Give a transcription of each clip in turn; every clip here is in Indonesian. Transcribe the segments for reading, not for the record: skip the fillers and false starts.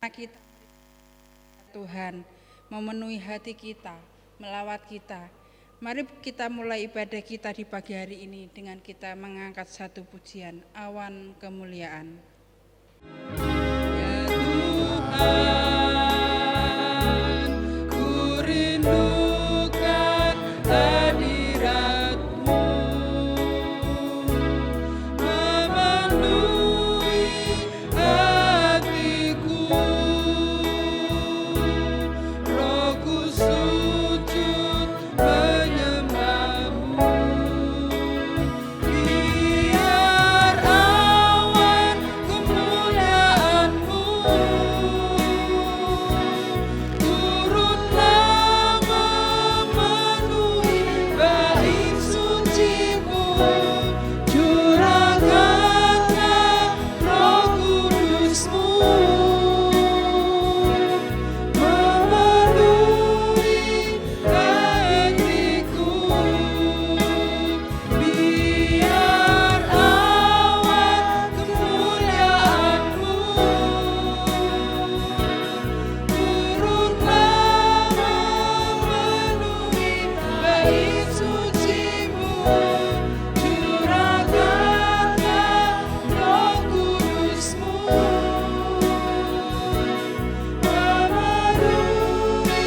kita Tuhan memenuhi hati kita, melawat kita. Mari kita mulai ibadah kita di pagi hari ini dengan kita mengangkat satu pujian, Awan Kemuliaan. Ya Tuhan, ku rindukan hadirat-Mu, memenuhi hatiku. Rohku sujud menyembah-Mu. Biar awan kemuliaan-Mu turunlah memenuhi bait suci-Mu. Curahkanlah Roh Kudus-Mu memenuhi hatiku. Biar awan kemuliaan-Mu turunlah memenuhi bait suci-Mu. Curahkanlah Roh Kudus-Mu memenuhi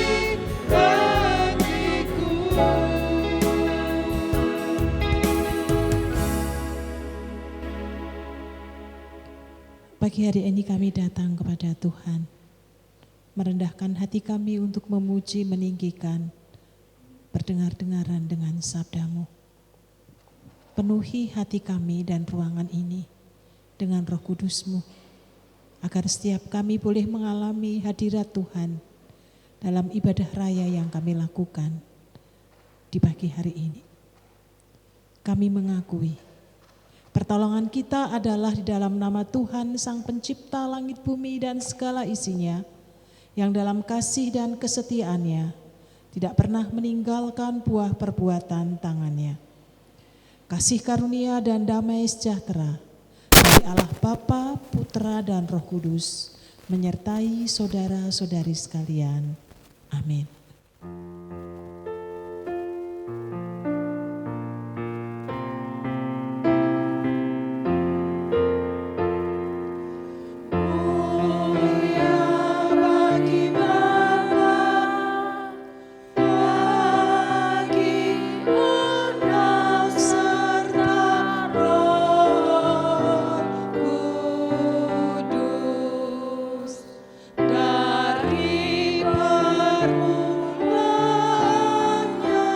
hatiku. Pagi hari ini kami datang kepada Tuhan, merendahkan hati kami untuk memuji, meninggikan, berdengar-dengaran dengan sabda-Mu. Penuhi hati kami dan ruangan ini dengan Roh Kudus-Mu, agar setiap kami boleh mengalami hadirat Tuhan dalam ibadah raya yang kami lakukan di pagi hari ini. Kami mengakui pertolongan kita adalah di dalam nama Tuhan Sang Pencipta langit bumi dan segala isinya, yang dalam kasih dan kesetiaannya tidak pernah meninggalkan buah perbuatan tangannya. Kasih karunia dan damai sejahtera dari Allah Bapa, Putra dan Roh Kudus menyertai saudara-saudari sekalian. Amin. Mulia bagi Bapa, bagi Anak serta Roh Kudus, dari permulaannya,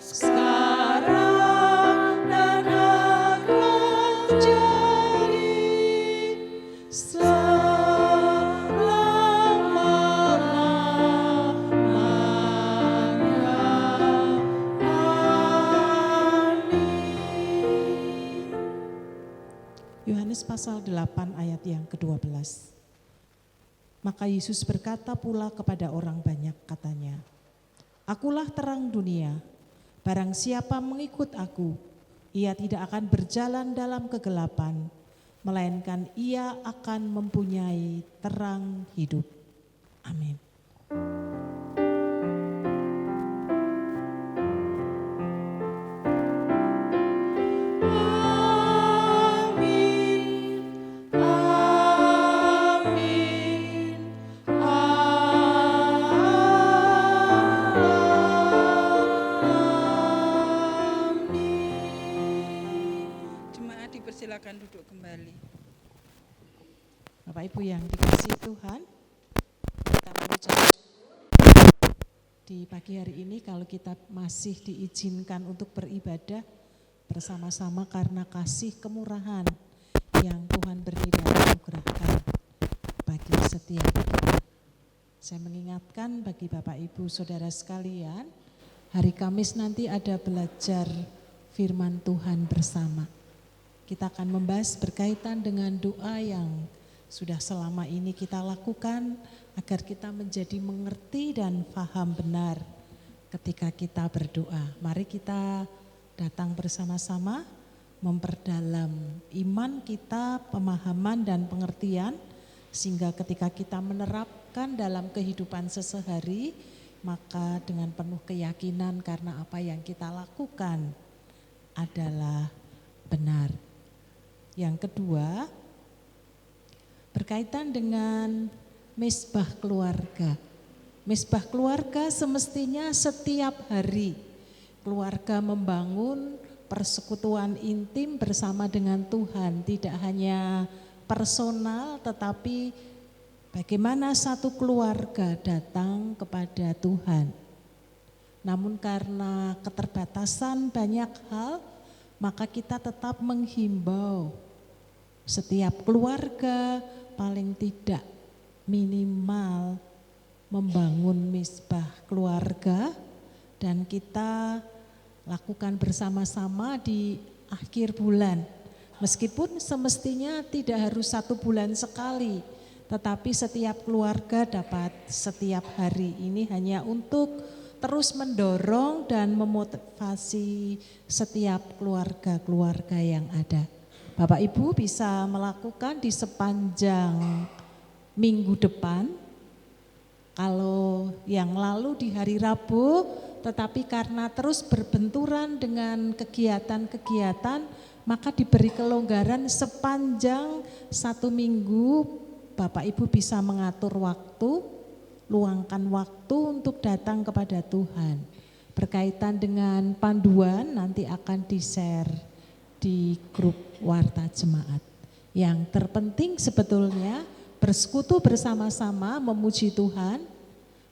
sekarang dan akan jadi selama-lamanya. Amin. Yohanes pasal 8 ayat yang ke-12. Maka Yesus berkata pula kepada orang banyak, katanya, Akulah terang dunia, barang siapa mengikut aku, ia tidak akan berjalan dalam kegelapan, melainkan ia akan mempunyai terang hidup. Amin. Amin, amin, amin. Jemaat dipersilakan duduk kembali. Bapak Ibu yang dikasihi Tuhan, kita mengucap di pagi hari ini kalau kita masih diizinkan untuk beribadah bersama-sama karena kasih kemurahan yang Tuhan beri dan anugerahkan bagi setiap kita. Saya mengingatkan bagi Bapak Ibu Saudara sekalian, hari Kamis nanti ada belajar firman Tuhan bersama. Kita akan membahas berkaitan dengan doa yang sudah selama ini kita lakukan agar kita menjadi mengerti dan paham benar ketika kita berdoa. Mari kita datang bersama-sama memperdalam iman kita, pemahaman dan pengertian Sehingga ketika kita menerapkan dalam kehidupan sehari-hari, maka dengan penuh keyakinan karena apa yang kita lakukan adalah benar. Yang kedua, berkaitan dengan mesbah keluarga. Mesbah keluarga semestinya setiap hari keluarga membangun persekutuan intim bersama dengan Tuhan, tidak hanya personal tetapi bagaimana satu keluarga datang kepada Tuhan. Namun karena keterbatasan banyak hal, maka kita tetap menghimbau setiap keluarga paling tidak minimal membangun mesbah keluarga, dan kita lakukan bersama-sama di akhir bulan. Meskipun semestinya tidak harus 1 bulan sekali, tetapi setiap keluarga dapat setiap hari. Ini hanya untuk terus mendorong dan memotivasi setiap keluarga-keluarga yang ada. Bapak Ibu bisa melakukan di sepanjang minggu depan. Kalau yang lalu di hari Rabu, tetapi karena terus berbenturan dengan kegiatan-kegiatan, maka diberi kelonggaran sepanjang 1 minggu. Bapak Ibu bisa mengatur waktu, luangkan waktu untuk datang kepada Tuhan. Berkaitan dengan panduan nanti akan di-share di grup Warta Jemaat. Yang terpenting sebetulnya bersekutu bersama-sama memuji Tuhan,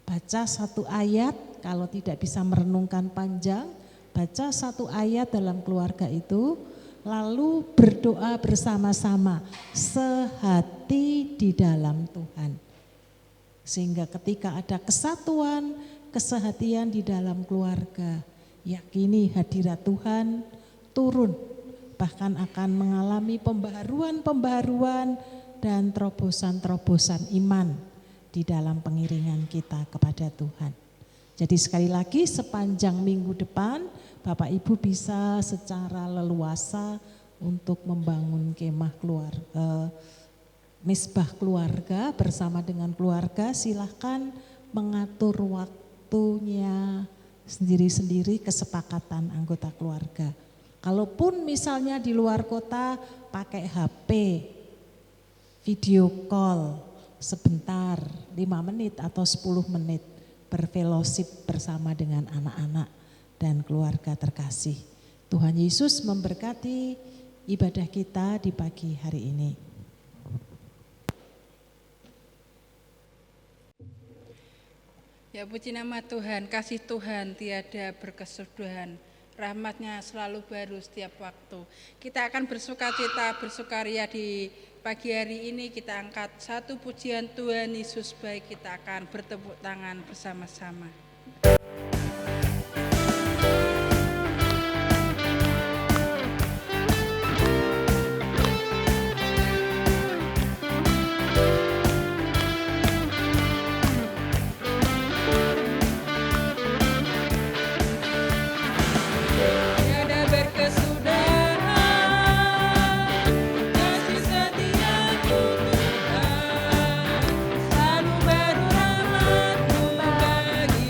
baca 1 ayat, kalau tidak bisa merenungkan panjang, baca 1 ayat dalam keluarga itu, lalu berdoa bersama-sama, sehati di dalam Tuhan. Sehingga ketika ada kesatuan, kesehatian di dalam keluarga, yakini hadirat Tuhan turun, bahkan akan mengalami pembaharuan dan terobosan-terobosan iman di dalam pengiringan kita kepada Tuhan. Jadi sekali lagi sepanjang minggu depan Bapak Ibu bisa secara leluasa untuk membangun kemah mesbah keluarga bersama dengan keluarga. Silahkan mengatur waktunya sendiri-sendiri, kesepakatan anggota keluarga. Kalaupun misalnya di luar kota pakai HP, video call sebentar 5 menit atau 10 menit berfellowship bersama dengan anak-anak dan keluarga terkasih. Tuhan Yesus memberkati ibadah kita di pagi hari ini. Ya puji nama Tuhan, kasih Tuhan tiada berkesudahan, rahmat-Nya selalu baru setiap waktu. Kita akan bersukacita, bersukaria di pagi hari ini. Kita angkat 1 pujian Tuhan Yesus baik, kita akan bertepuk tangan bersama-sama. Selalu baru rahmat-Mu bagi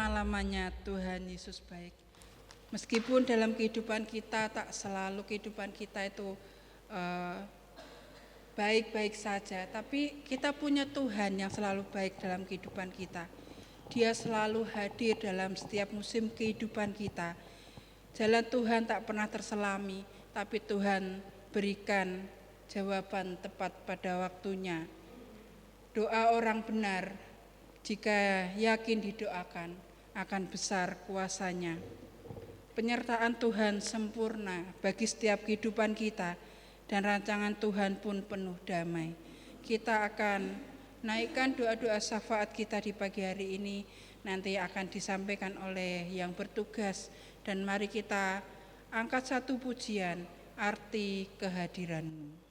selama-lamanya Tuhan Yesus baik. Meskipun dalam kehidupan kita tak selalu kehidupan kita itu baik-baik saja, tapi kita punya Tuhan yang selalu baik dalam kehidupan kita. Dia selalu hadir dalam setiap musim kehidupan kita. Jalan Tuhan tak pernah terselami, tapi Tuhan berikan jawaban tepat pada waktunya. Doa orang benar, jika yakin didoakan, akan besar kuasanya. Penyertaan Tuhan sempurna bagi setiap kehidupan kita, dan rancangan Tuhan pun penuh damai. Kita akan naikkan doa-doa syafaat kita di pagi hari ini, nanti akan disampaikan oleh yang bertugas, dan mari kita angkat satu pujian, arti kehadiran-Mu.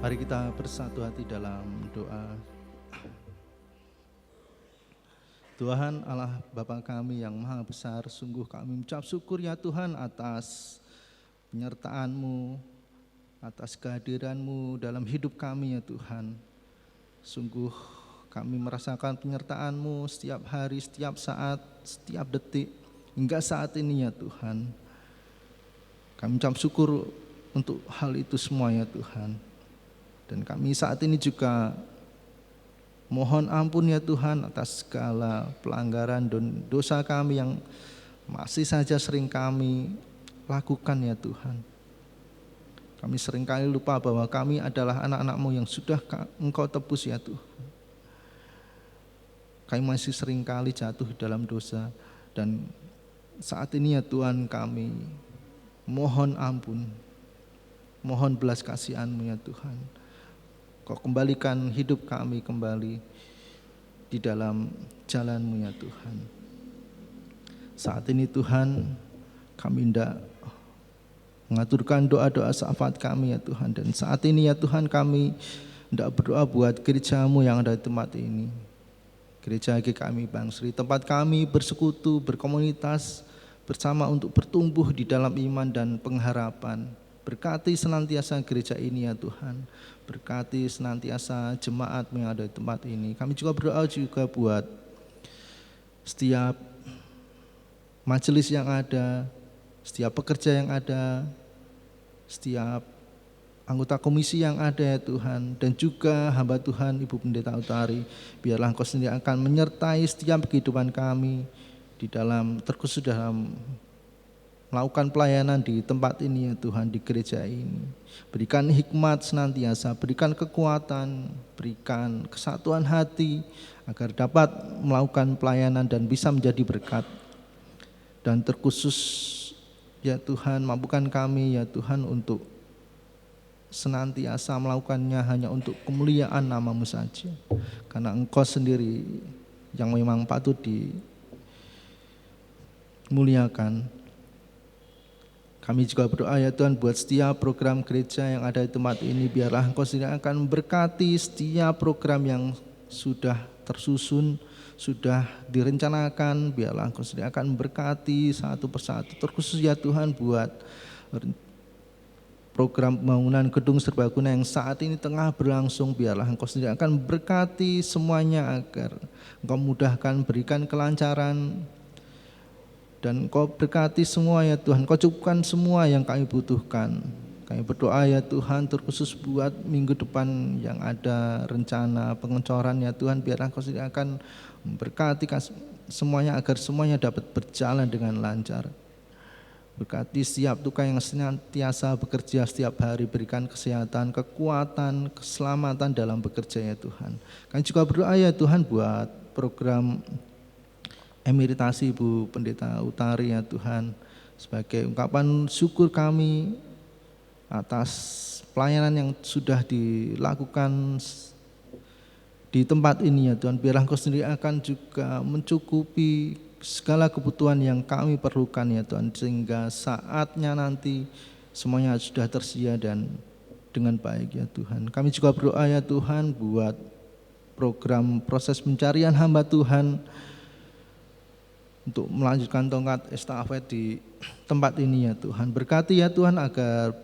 Mari kita bersatu hati dalam doa. Tuhan Allah Bapa kami yang maha besar, sungguh kami mengucap syukur ya Tuhan atas penyertaan-Mu, atas kehadiran-Mu dalam hidup kami ya Tuhan. Sungguh kami merasakan penyertaan-Mu setiap hari, setiap saat, setiap detik, hingga saat ini ya Tuhan. Kami ucap syukur untuk hal itu semua ya Tuhan. Dan kami saat ini juga mohon ampun ya Tuhan atas segala pelanggaran dan dosa kami yang masih saja sering kami lakukan ya Tuhan. Kami seringkali lupa bahwa kami adalah anak-anak-Mu yang sudah Engkau tebus ya Tuhan. Kami masih seringkali jatuh dalam dosa, dan saat ini ya Tuhan kami mohon ampun, mohon belas kasihan-Mu ya Tuhan. Kau kembalikan hidup kami kembali di dalam jalan-Mu ya Tuhan. Saat ini Tuhan kami hendak mengaturkan doa-doa syafaat kami ya Tuhan. Dan saat ini ya Tuhan kami hendak berdoa buat gereja-Mu yang ada di tempat ini. Gereja GKMI Bangsri, tempat kami bersekutu, berkomunitas bersama untuk bertumbuh di dalam iman dan pengharapan. Berkati senantiasa gereja ini ya Tuhan. Berkati senantiasa jemaat-Mu yang ada di tempat ini. Kami juga berdoa juga buat setiap majelis yang ada, setiap pekerja yang ada, setiap anggota komisi yang ada ya Tuhan, dan juga hamba Tuhan Ibu Pendeta Utari. Biarlah Engkau sendiri akan menyertai setiap kehidupan kami di dalam, terkhusus dalam melakukan pelayanan di tempat ini ya Tuhan, di gereja ini. Berikan hikmat senantiasa, berikan kekuatan, berikan kesatuan hati agar dapat melakukan pelayanan dan bisa menjadi berkat. Dan terkhusus ya Tuhan, mampukan kami ya Tuhan untuk senantiasa melakukannya hanya untuk kemuliaan nama-Mu saja, karena Engkau sendiri yang memang patut dimuliakan. Kami juga berdoa ya Tuhan buat setiap program gereja yang ada di tempat ini. Biarlah Engkau sendiri akan memberkati setiap program yang sudah tersusun, sudah direncanakan. Biarlah Engkau sendiri akan memberkati satu persatu. Terkhusus ya Tuhan buat program pembangunan gedung serbaguna yang saat ini tengah berlangsung. Biarlah Engkau sendiri akan memberkati semuanya agar Engkau mudahkan, berikan kelancaran, dan Engkau berkati semua ya Tuhan. Engkau cukupkan semua yang kami butuhkan. Kami berdoa ya Tuhan terkhusus buat minggu depan yang ada rencana pengecoran ya Tuhan. Biarlah Engkau sendiri akan memberkati semuanya agar semuanya dapat berjalan dengan lancar. Berkati setiap tukang yang senantiasa bekerja setiap hari. Berikan kesehatan, kekuatan, keselamatan dalam bekerja ya Tuhan. Kami juga berdoa ya Tuhan buat program emeritasi Ibu Pendeta Utari ya Tuhan, sebagai ungkapan syukur kami atas pelayanan yang sudah dilakukan di tempat ini ya Tuhan. Biarlah Engkau sendiri akan juga mencukupi segala kebutuhan yang kami perlukan ya Tuhan, sehingga saatnya nanti semuanya sudah tersedia dan dengan baik ya Tuhan. Kami juga berdoa ya Tuhan buat program proses pencarian hamba Tuhan untuk melanjutkan tongkat estafet di tempat ini ya Tuhan. Berkati ya Tuhan agar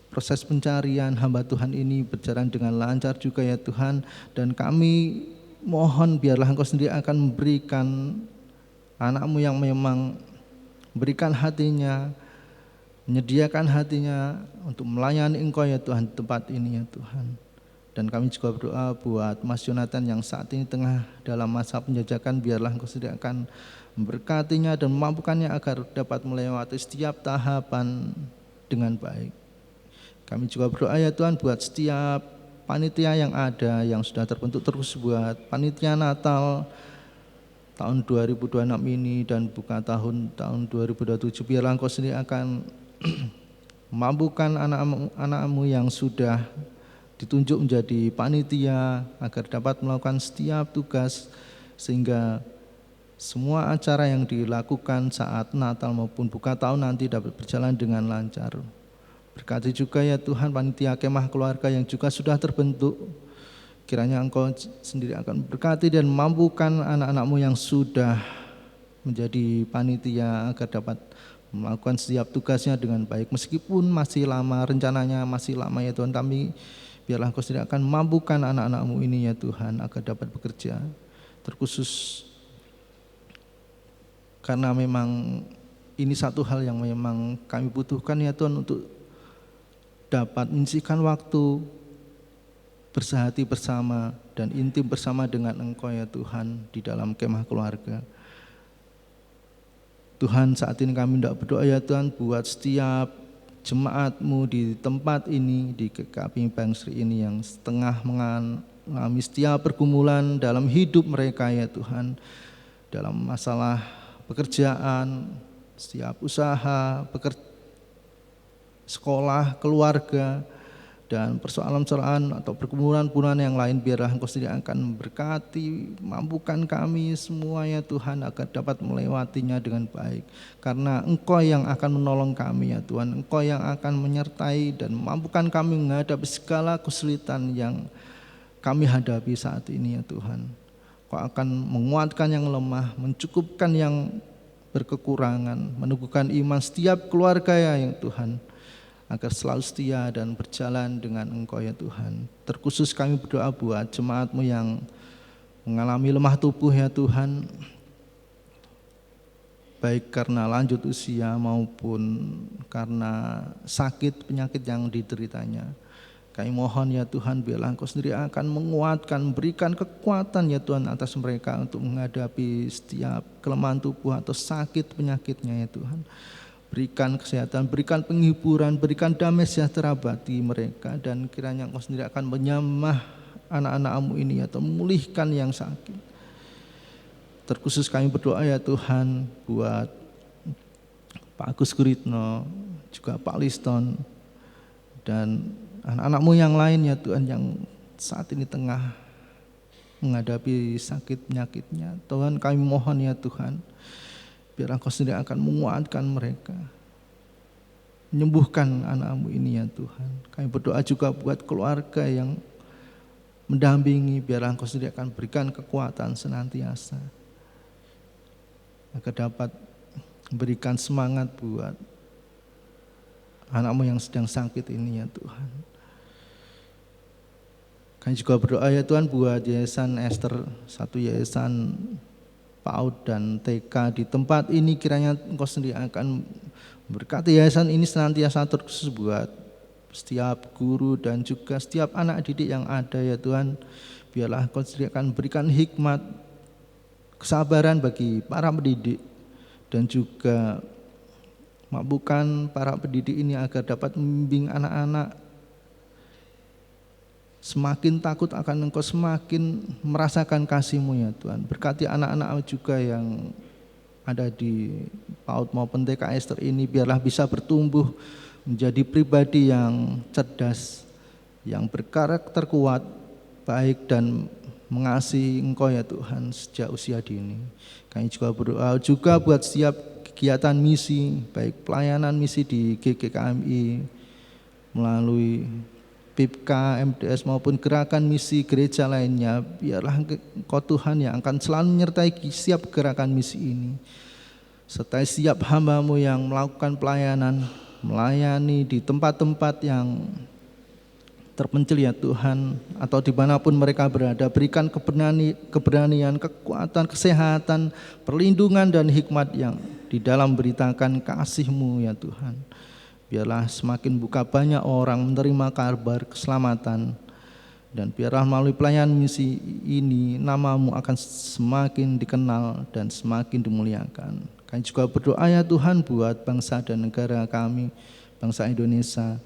proses pencarian hamba Tuhan ini berjalan dengan lancar juga ya Tuhan. Dan kami mohon biarlah Engkau sendiri akan memberikan anak-Mu yang memang berikan hatinya, menyediakan hatinya untuk melayani Engkau ya Tuhan di tempat ini ya Tuhan. Dan kami juga berdoa buat Mas Jonathan yang saat ini tengah dalam masa penjajakan. Biarlah Engkau sendiri akan memberkatinya dan memampukannya agar dapat melewati setiap tahapan dengan baik. Kami juga berdoa ya Tuhan buat setiap panitia yang ada, yang sudah terbentuk, terus buat panitia Natal tahun 2026 ini dan buka tahun 2027. Biarlah Engkau sendiri akan memampukan anak-anak-Mu yang sudah ditunjuk menjadi panitia agar dapat melakukan setiap tugas, sehingga semua acara yang dilakukan saat Natal maupun buka tahun nanti dapat berjalan dengan lancar. Berkati juga ya Tuhan panitia kemah keluarga yang juga sudah terbentuk. Kiranya Engkau sendiri akan berkati dan memampukan anak-anak-Mu yang sudah menjadi panitia agar dapat melakukan setiap tugasnya dengan baik. Meskipun masih lama, rencananya masih lama ya Tuhan, kami biarlah Engkau sendiri akan mampukan anak-anak-Mu ini ya Tuhan agar dapat bekerja. Terkhusus karena memang ini satu hal yang memang kami butuhkan ya Tuhan, untuk dapat menyisihkan waktu bersehati bersama dan intim bersama dengan Engkau ya Tuhan di dalam kemah keluarga. Tuhan, saat ini kami hendak berdoa ya Tuhan buat setiap jemaat-Mu di tempat ini, di GKP Bangsri ini yang setengah mengalami setiap pergumulan dalam hidup mereka ya Tuhan, dalam masalah pekerjaan, setiap usaha, sekolah, keluarga, dan persoalan-persoalan atau pergumulan-pergumulan yang lain, biarlah Engkau sendiri akan memberkati, mampukan kami semua ya Tuhan agar dapat melewatinya dengan baik. Karena Engkau yang akan menolong kami ya Tuhan, Engkau yang akan menyertai dan mampukan kami menghadapi segala kesulitan yang kami hadapi saat ini ya Tuhan. Engkau akan menguatkan yang lemah, mencukupkan yang berkekurangan, meneguhkan iman setiap keluarga ya Tuhan, agar selalu setia dan berjalan dengan Engkau ya Tuhan. Terkhusus kami berdoa buat jemaat-Mu yang mengalami lemah tubuh ya Tuhan, baik karena lanjut usia maupun karena sakit penyakit yang dideritanya. Kami mohon ya Tuhan, biarlah Engkau sendiri akan menguatkan, berikan kekuatan ya Tuhan atas mereka untuk menghadapi setiap kelemahan tubuh atau sakit penyakitnya ya Tuhan. Berikan kesehatan, berikan penghiburan, berikan damai sejahtera bagi mereka, dan kiranya Engkau sendiri akan menyamah anak-anak-Mu ini atau memulihkan yang sakit. Terkhusus kami berdoa ya Tuhan buat Pak Agus Guritno, juga Pak Liston, dan anak-anak-Mu yang lain ya Tuhan yang saat ini tengah menghadapi sakit penyakitnya. Tuhan, kami mohon ya Tuhan, biar Engkau sendiri akan menguatkan mereka, menyembuhkan anak-Mu ini ya Tuhan. Kami berdoa juga buat keluarga yang mendampingi, biar Engkau sendiri akan berikan kekuatan senantiasa agar dapat memberikan semangat buat anak-Mu yang sedang sakit ini ya Tuhan. Kami juga berdoa ya Tuhan buat Yayasan Esther, satu yayasan PAUD dan TK di tempat ini, kiranya Engkau sendiri akan berkati yayasan ini senantiasa, terkhusus buat setiap guru dan juga setiap anak didik yang ada ya Tuhan. Biarlah Engkau sendiri akan berikan hikmat, kesabaran bagi para pendidik, dan juga mampukan para pendidik ini agar dapat membimbing anak-anak semakin takut akan Engkau, semakin merasakan kasih-Mu ya Tuhan. Berkati anak-anak juga yang ada di PAUD maupun TK Esther ini, biarlah bisa bertumbuh menjadi pribadi yang cerdas, yang berkarakter kuat, baik dan mengasihi Engkau ya Tuhan sejak usia dini. Kami juga berdoa juga buat setiap kegiatan misi, baik pelayanan misi di GKKMI melalui PIPK, MDS maupun gerakan misi gereja lainnya, biarlah Engkau Tuhan yang akan selalu menyertai setiap gerakan misi ini, serta setiap hamba-Mu yang melakukan pelayanan, melayani di tempat-tempat yang terpencil ya Tuhan, atau dimanapun mereka berada. Berikan keberanian, kekuatan, kesehatan, perlindungan dan hikmat yang di dalam beritakan kasih-Mu ya Tuhan. Biarlah semakin buka banyak orang menerima kabar keselamatan, dan biarlah melalui pelayanan misi ini nama-Mu akan semakin dikenal dan semakin dimuliakan. Kami juga berdoa ya Tuhan buat bangsa dan negara kami, bangsa Indonesia,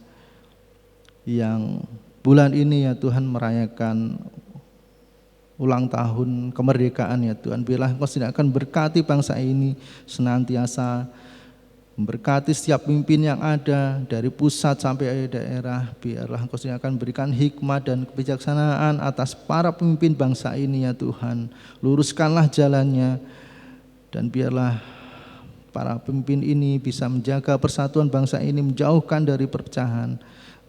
yang bulan ini ya Tuhan merayakan ulang tahun kemerdekaan ya Tuhan. Biarlah Engkau sendiri akan berkati bangsa ini senantiasa, memberkati setiap pemimpin yang ada dari pusat sampai daerah. Biarlah Engkau sendiri akan berikan hikmat dan kebijaksanaan atas para pemimpin bangsa ini ya Tuhan. Luruskanlah jalannya, dan biarlah para pemimpin ini bisa menjaga persatuan bangsa ini, menjauhkan dari perpecahan,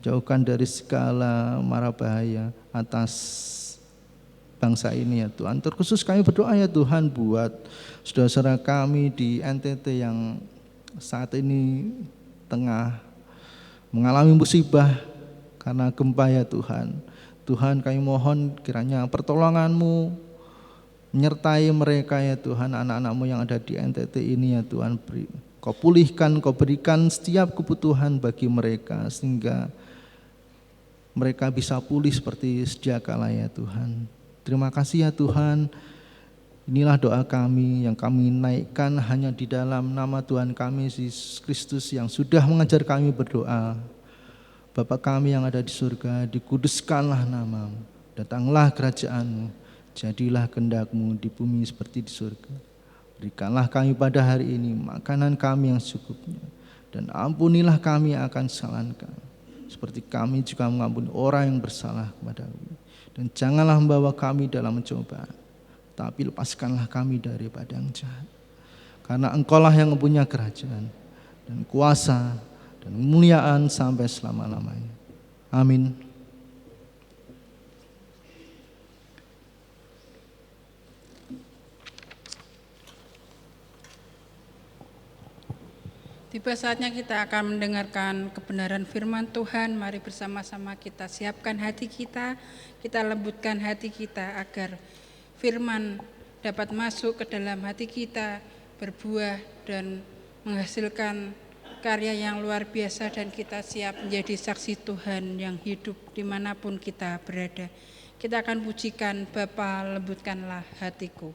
jauhkan dari segala mara bahaya atas bangsa ini ya Tuhan. Terkhusus kami berdoa ya Tuhan buat saudara-saudara kami di NTT yang saat ini tengah mengalami musibah karena gempa ya Tuhan. Tuhan, kami mohon kiranya pertolongan-Mu menyertai mereka ya Tuhan, anak-anak-Mu yang ada di NTT ini ya Tuhan. Kau pulihkan, Kau berikan setiap kebutuhan bagi mereka sehingga mereka bisa pulih seperti sedia kala ya Tuhan. Terima kasih ya Tuhan. Inilah doa kami yang kami naikkan hanya di dalam nama Tuhan kami Yesus Kristus yang sudah mengajar kami berdoa. Bapa kami yang ada di surga, dikuduskanlah nama-Mu, datanglah kerajaan-Mu, jadilah kehendak-Mu di bumi seperti di surga. Berikanlah kami pada hari ini makanan kami yang secukupnya, dan ampunilah kami akan kesalahan kami, seperti kami juga mengampuni orang yang bersalah kepada kami. Dan janganlah membawa kami dalam pencobaan, tapi lepaskanlah kami daripada yang jahat. Karena Engkau-lah yang mempunyai kerajaan dan kuasa dan kemuliaan sampai selama-lamanya. Amin. Tiba saatnya kita akan mendengarkan kebenaran firman Tuhan. Mari bersama-sama kita siapkan hati kita lembutkan hati kita agar firman dapat masuk ke dalam hati kita, berbuah dan menghasilkan karya yang luar biasa, dan kita siap menjadi saksi Tuhan yang hidup dimanapun kita berada. Kita akan pujikan Bapa, lembutkanlah hatiku.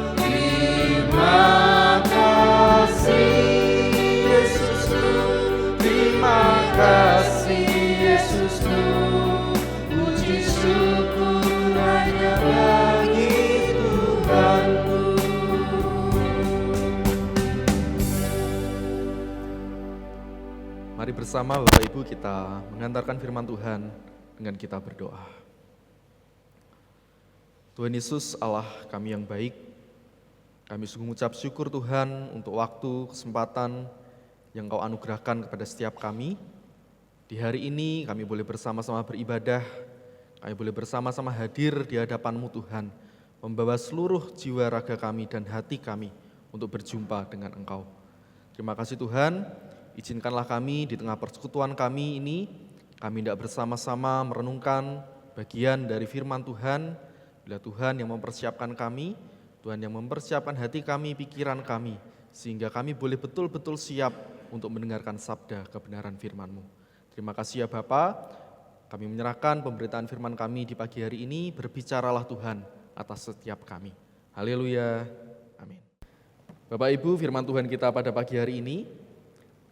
Terima kasih Yesusku, terima kasih. Mari bersama Bapak Ibu kita mengantarkan firman Tuhan dengan kita berdoa. Tuhan Yesus, Allah kami yang baik, kami sungguh mengucap syukur Tuhan untuk waktu, kesempatan yang Kau anugerahkan kepada setiap kami. Di hari ini kami boleh bersama-sama beribadah, kami boleh bersama-sama hadir di hadapan-Mu Tuhan, membawa seluruh jiwa raga kami dan hati kami untuk berjumpa dengan Engkau. Terima kasih Tuhan, izinkanlah kami di tengah persekutuan kami ini, kami hendak bersama-sama merenungkan bagian dari firman Tuhan. Bila Tuhan yang mempersiapkan kami, Tuhan yang mempersiapkan hati kami, pikiran kami, sehingga kami boleh betul-betul siap untuk mendengarkan sabda kebenaran firman-Mu. Terima kasih ya Bapa, kami menyerahkan pemberitaan firman kami di pagi hari ini, berbicaralah Tuhan atas setiap kami. Haleluya, amin. Bapak Ibu, firman Tuhan kita pada pagi hari ini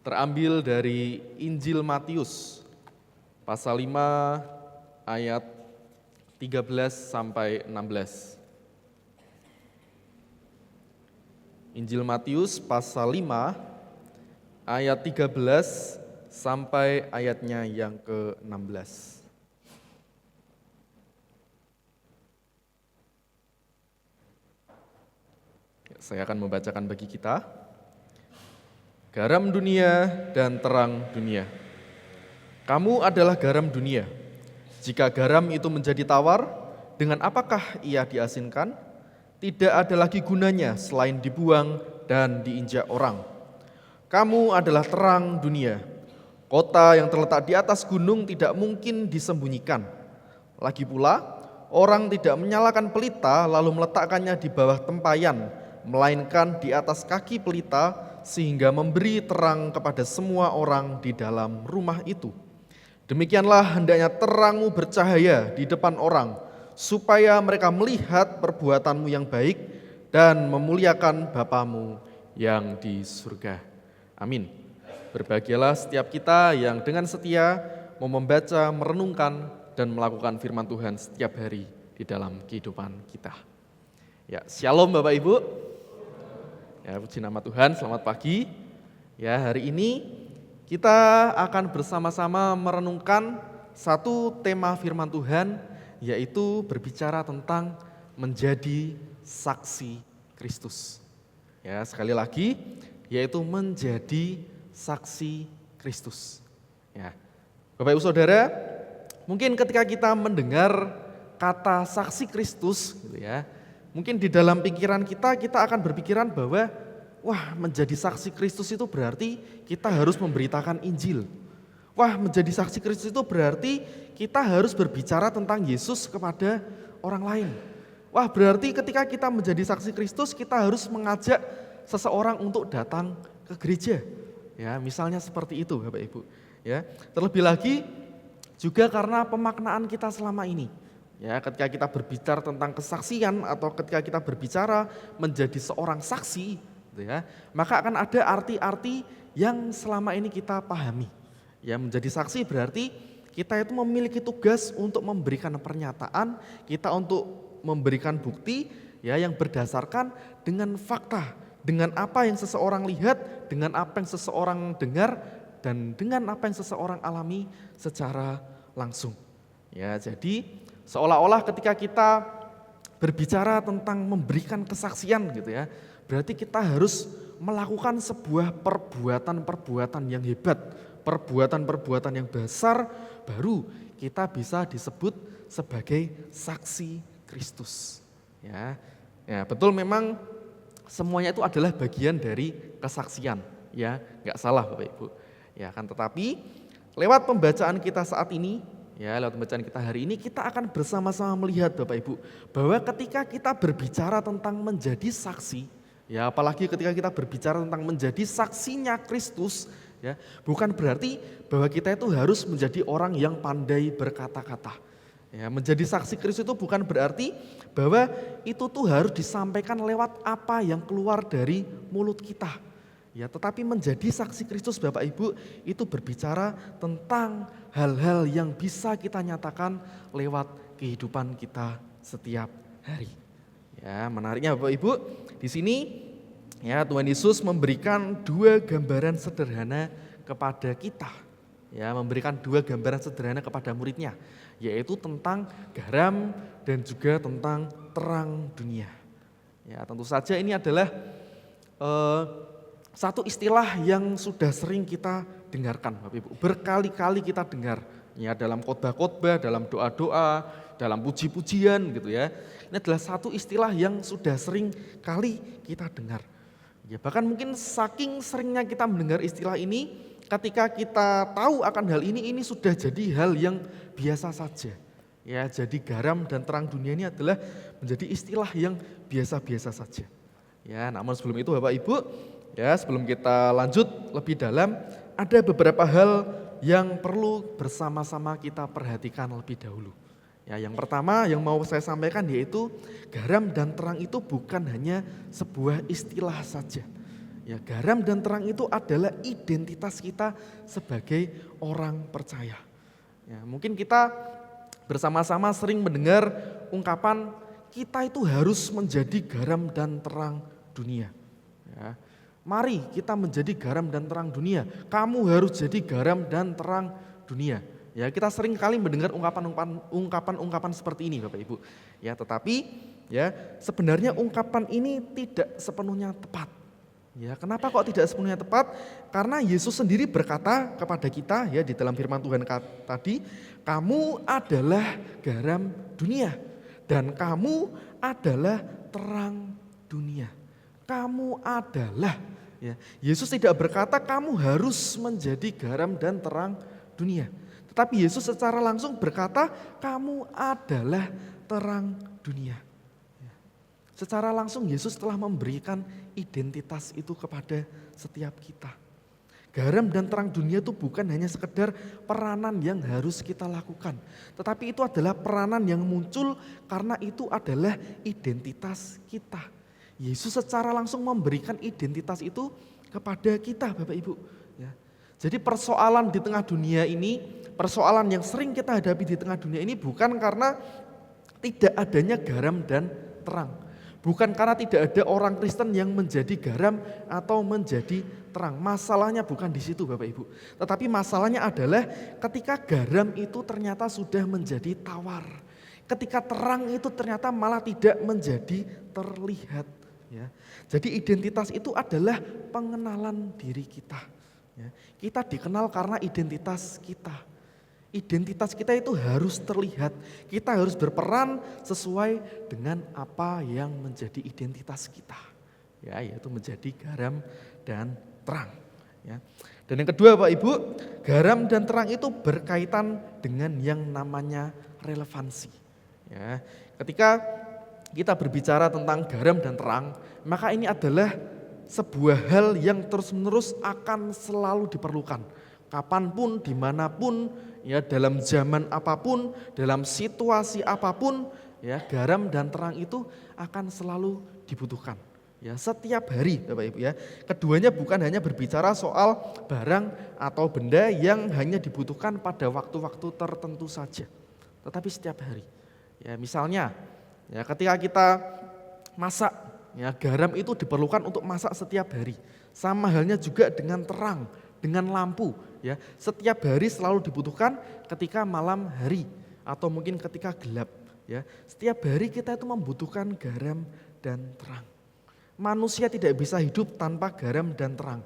terambil dari Injil Matius, pasal 5 ayat 13 sampai 16. Injil Matius pasal 5 ayat 13 sampai ayatnya yang ke-16. Saya akan membacakan bagi kita. Garam dunia dan terang dunia. Kamu adalah garam dunia. Jika garam itu menjadi tawar, dengan apakah ia diasinkan? Tidak ada lagi gunanya selain dibuang dan diinjak orang. Kamu adalah terang dunia. Kota yang terletak di atas gunung tidak mungkin disembunyikan. Lagi pula, orang tidak menyalakan pelita lalu meletakkannya di bawah tempayan, melainkan di atas kaki pelita sehingga memberi terang kepada semua orang di dalam rumah itu. Demikianlah hendaknya terangmu bercahaya di depan orang, supaya mereka melihat perbuatanmu yang baik dan memuliakan Bapamu yang di surga. Amin. Berbahagialah setiap kita yang dengan setia mau membaca, merenungkan, dan melakukan firman Tuhan setiap hari di dalam kehidupan kita. Ya, shalom Bapak Ibu. Ya, puji nama Tuhan, selamat pagi. Ya, hari ini kita akan bersama-sama merenungkan satu tema firman Tuhan, yaitu berbicara tentang menjadi saksi Kristus. Ya, sekali lagi, yaitu menjadi saksi Kristus. Ya, Bapak Ibu Saudara, mungkin ketika kita mendengar kata saksi Kristus, gitu ya, mungkin di dalam pikiran kita akan berpikiran bahwa wah, menjadi saksi Kristus itu berarti kita harus memberitakan Injil. Wah, menjadi saksi Kristus itu berarti kita harus berbicara tentang Yesus kepada orang lain. Wah, berarti ketika kita menjadi saksi Kristus kita harus mengajak seseorang untuk datang ke gereja. Ya, misalnya seperti itu Bapak Ibu. Ya, terlebih lagi juga karena pemaknaan kita selama ini. Ya, ketika kita berbicara tentang kesaksian atau ketika kita berbicara menjadi seorang saksi, gitu ya, maka akan ada arti-arti yang selama ini kita pahami. Ya, menjadi saksi berarti kita itu memiliki tugas untuk memberikan pernyataan, kita untuk memberikan bukti ya yang berdasarkan dengan fakta, dengan apa yang seseorang lihat, dengan apa yang seseorang dengar, dan dengan apa yang seseorang alami secara langsung. Ya, jadi seolah-olah ketika kita berbicara tentang memberikan kesaksian gitu ya, berarti kita harus melakukan sebuah perbuatan-perbuatan yang hebat, perbuatan-perbuatan yang besar, baru kita bisa disebut sebagai saksi Kristus. Ya, ya betul, memang semuanya itu adalah bagian dari kesaksian, ya nggak salah Bapak Ibu. Ya kan, tetapi lewat pembacaan kita saat ini, ya, lewat pembacaan kita hari ini kita akan bersama-sama melihat Bapak Ibu bahwa ketika kita berbicara tentang menjadi saksi, ya apalagi ketika kita berbicara tentang menjadi saksinya Kristus, ya bukan berarti bahwa kita itu harus menjadi orang yang pandai berkata-kata. Ya, menjadi saksi Kristus itu bukan berarti bahwa itu tuh harus disampaikan lewat apa yang keluar dari mulut kita. Ya, tetapi menjadi saksi Kristus Bapak Ibu itu berbicara tentang hal-hal yang bisa kita nyatakan lewat kehidupan kita setiap hari. Ya, menariknya Bapak Ibu, di sini ya Tuhan Yesus memberikan dua gambaran sederhana kepada kita. ya memberikan dua gambaran sederhana kepada muridnya, yaitu tentang garam dan juga tentang terang dunia. Ya, tentu saja ini adalah satu istilah yang sudah sering kita dengarkan, Bapak Ibu. Berkali-kali kita dengar, ya dalam khotbah-khotbah, dalam doa-doa, dalam puji-pujian gitu ya. Ini adalah satu istilah yang sudah sering kali kita dengar. Ya, bahkan mungkin saking seringnya kita mendengar istilah ini, ketika kita tahu akan hal ini sudah jadi hal yang biasa saja. Ya, jadi garam dan terang dunia ini adalah menjadi istilah yang biasa-biasa saja. Ya, namun sebelum itu Bapak Ibu, ya sebelum kita lanjut lebih dalam, ada beberapa hal yang perlu bersama-sama kita perhatikan lebih dahulu. Ya, yang pertama yang mau saya sampaikan yaitu garam dan terang itu bukan hanya sebuah istilah saja. Ya, garam dan terang itu adalah identitas kita sebagai orang percaya. Ya, mungkin kita bersama-sama sering mendengar ungkapan kita itu harus menjadi garam dan terang dunia. Ya, mari kita menjadi garam dan terang dunia. Kamu harus jadi garam dan terang dunia. Ya, kita sering kali mendengar ungkapan seperti ini Bapak Ibu. Ya, tetapi ya sebenarnya ungkapan ini tidak sepenuhnya tepat. Ya, kenapa kok tidak sepenuhnya tepat? Karena Yesus sendiri berkata kepada kita ya di dalam firman Tuhan tadi, kamu adalah garam dunia dan kamu adalah terang dunia. Kamu adalah, ya. Yesus tidak berkata kamu harus menjadi garam dan terang dunia. Tetapi Yesus secara langsung berkata, kamu adalah terang dunia. Secara langsung Yesus telah memberikan identitas itu kepada setiap kita. Garam dan terang dunia itu bukan hanya sekedar peranan yang harus kita lakukan. Tetapi itu adalah peranan yang muncul karena itu adalah identitas kita. Yesus secara langsung memberikan identitas itu kepada kita Bapak Ibu. Ya. Jadi persoalan di tengah dunia ini, persoalan yang sering kita hadapi di tengah dunia ini bukan karena tidak adanya garam dan terang. Bukan karena tidak ada orang Kristen yang menjadi garam atau menjadi terang. Masalahnya bukan di situ Bapak Ibu. Tetapi masalahnya adalah ketika garam itu ternyata sudah menjadi tawar. Ketika terang itu ternyata malah tidak menjadi terlihat. Ya. Jadi identitas itu adalah pengenalan diri kita. Ya, kita dikenal karena identitas kita. Identitas kita itu harus terlihat. Kita harus berperan sesuai dengan apa yang menjadi identitas kita. Ya, yaitu menjadi garam dan terang. Ya. Dan yang kedua Pak Ibu, garam dan terang itu berkaitan dengan yang namanya relevansi. Ya, ketika kita berbicara tentang garam dan terang, maka ini adalah sebuah hal yang terus-menerus akan selalu diperlukan. Kapanpun, dimanapun, ya dalam zaman apapun, dalam situasi apapun, ya garam dan terang itu akan selalu dibutuhkan. Ya setiap hari Bapak Ibu ya. Keduanya bukan hanya berbicara soal barang atau benda yang hanya dibutuhkan pada waktu-waktu tertentu saja, tetapi setiap hari. Ya misalnya, ya ketika kita masak, ya, garam itu diperlukan untuk masak setiap hari. Sama halnya juga dengan terang, dengan lampu. Ya, setiap hari selalu dibutuhkan ketika malam hari atau mungkin ketika gelap. Ya, setiap hari kita itu membutuhkan garam dan terang. Manusia tidak bisa hidup tanpa garam dan terang.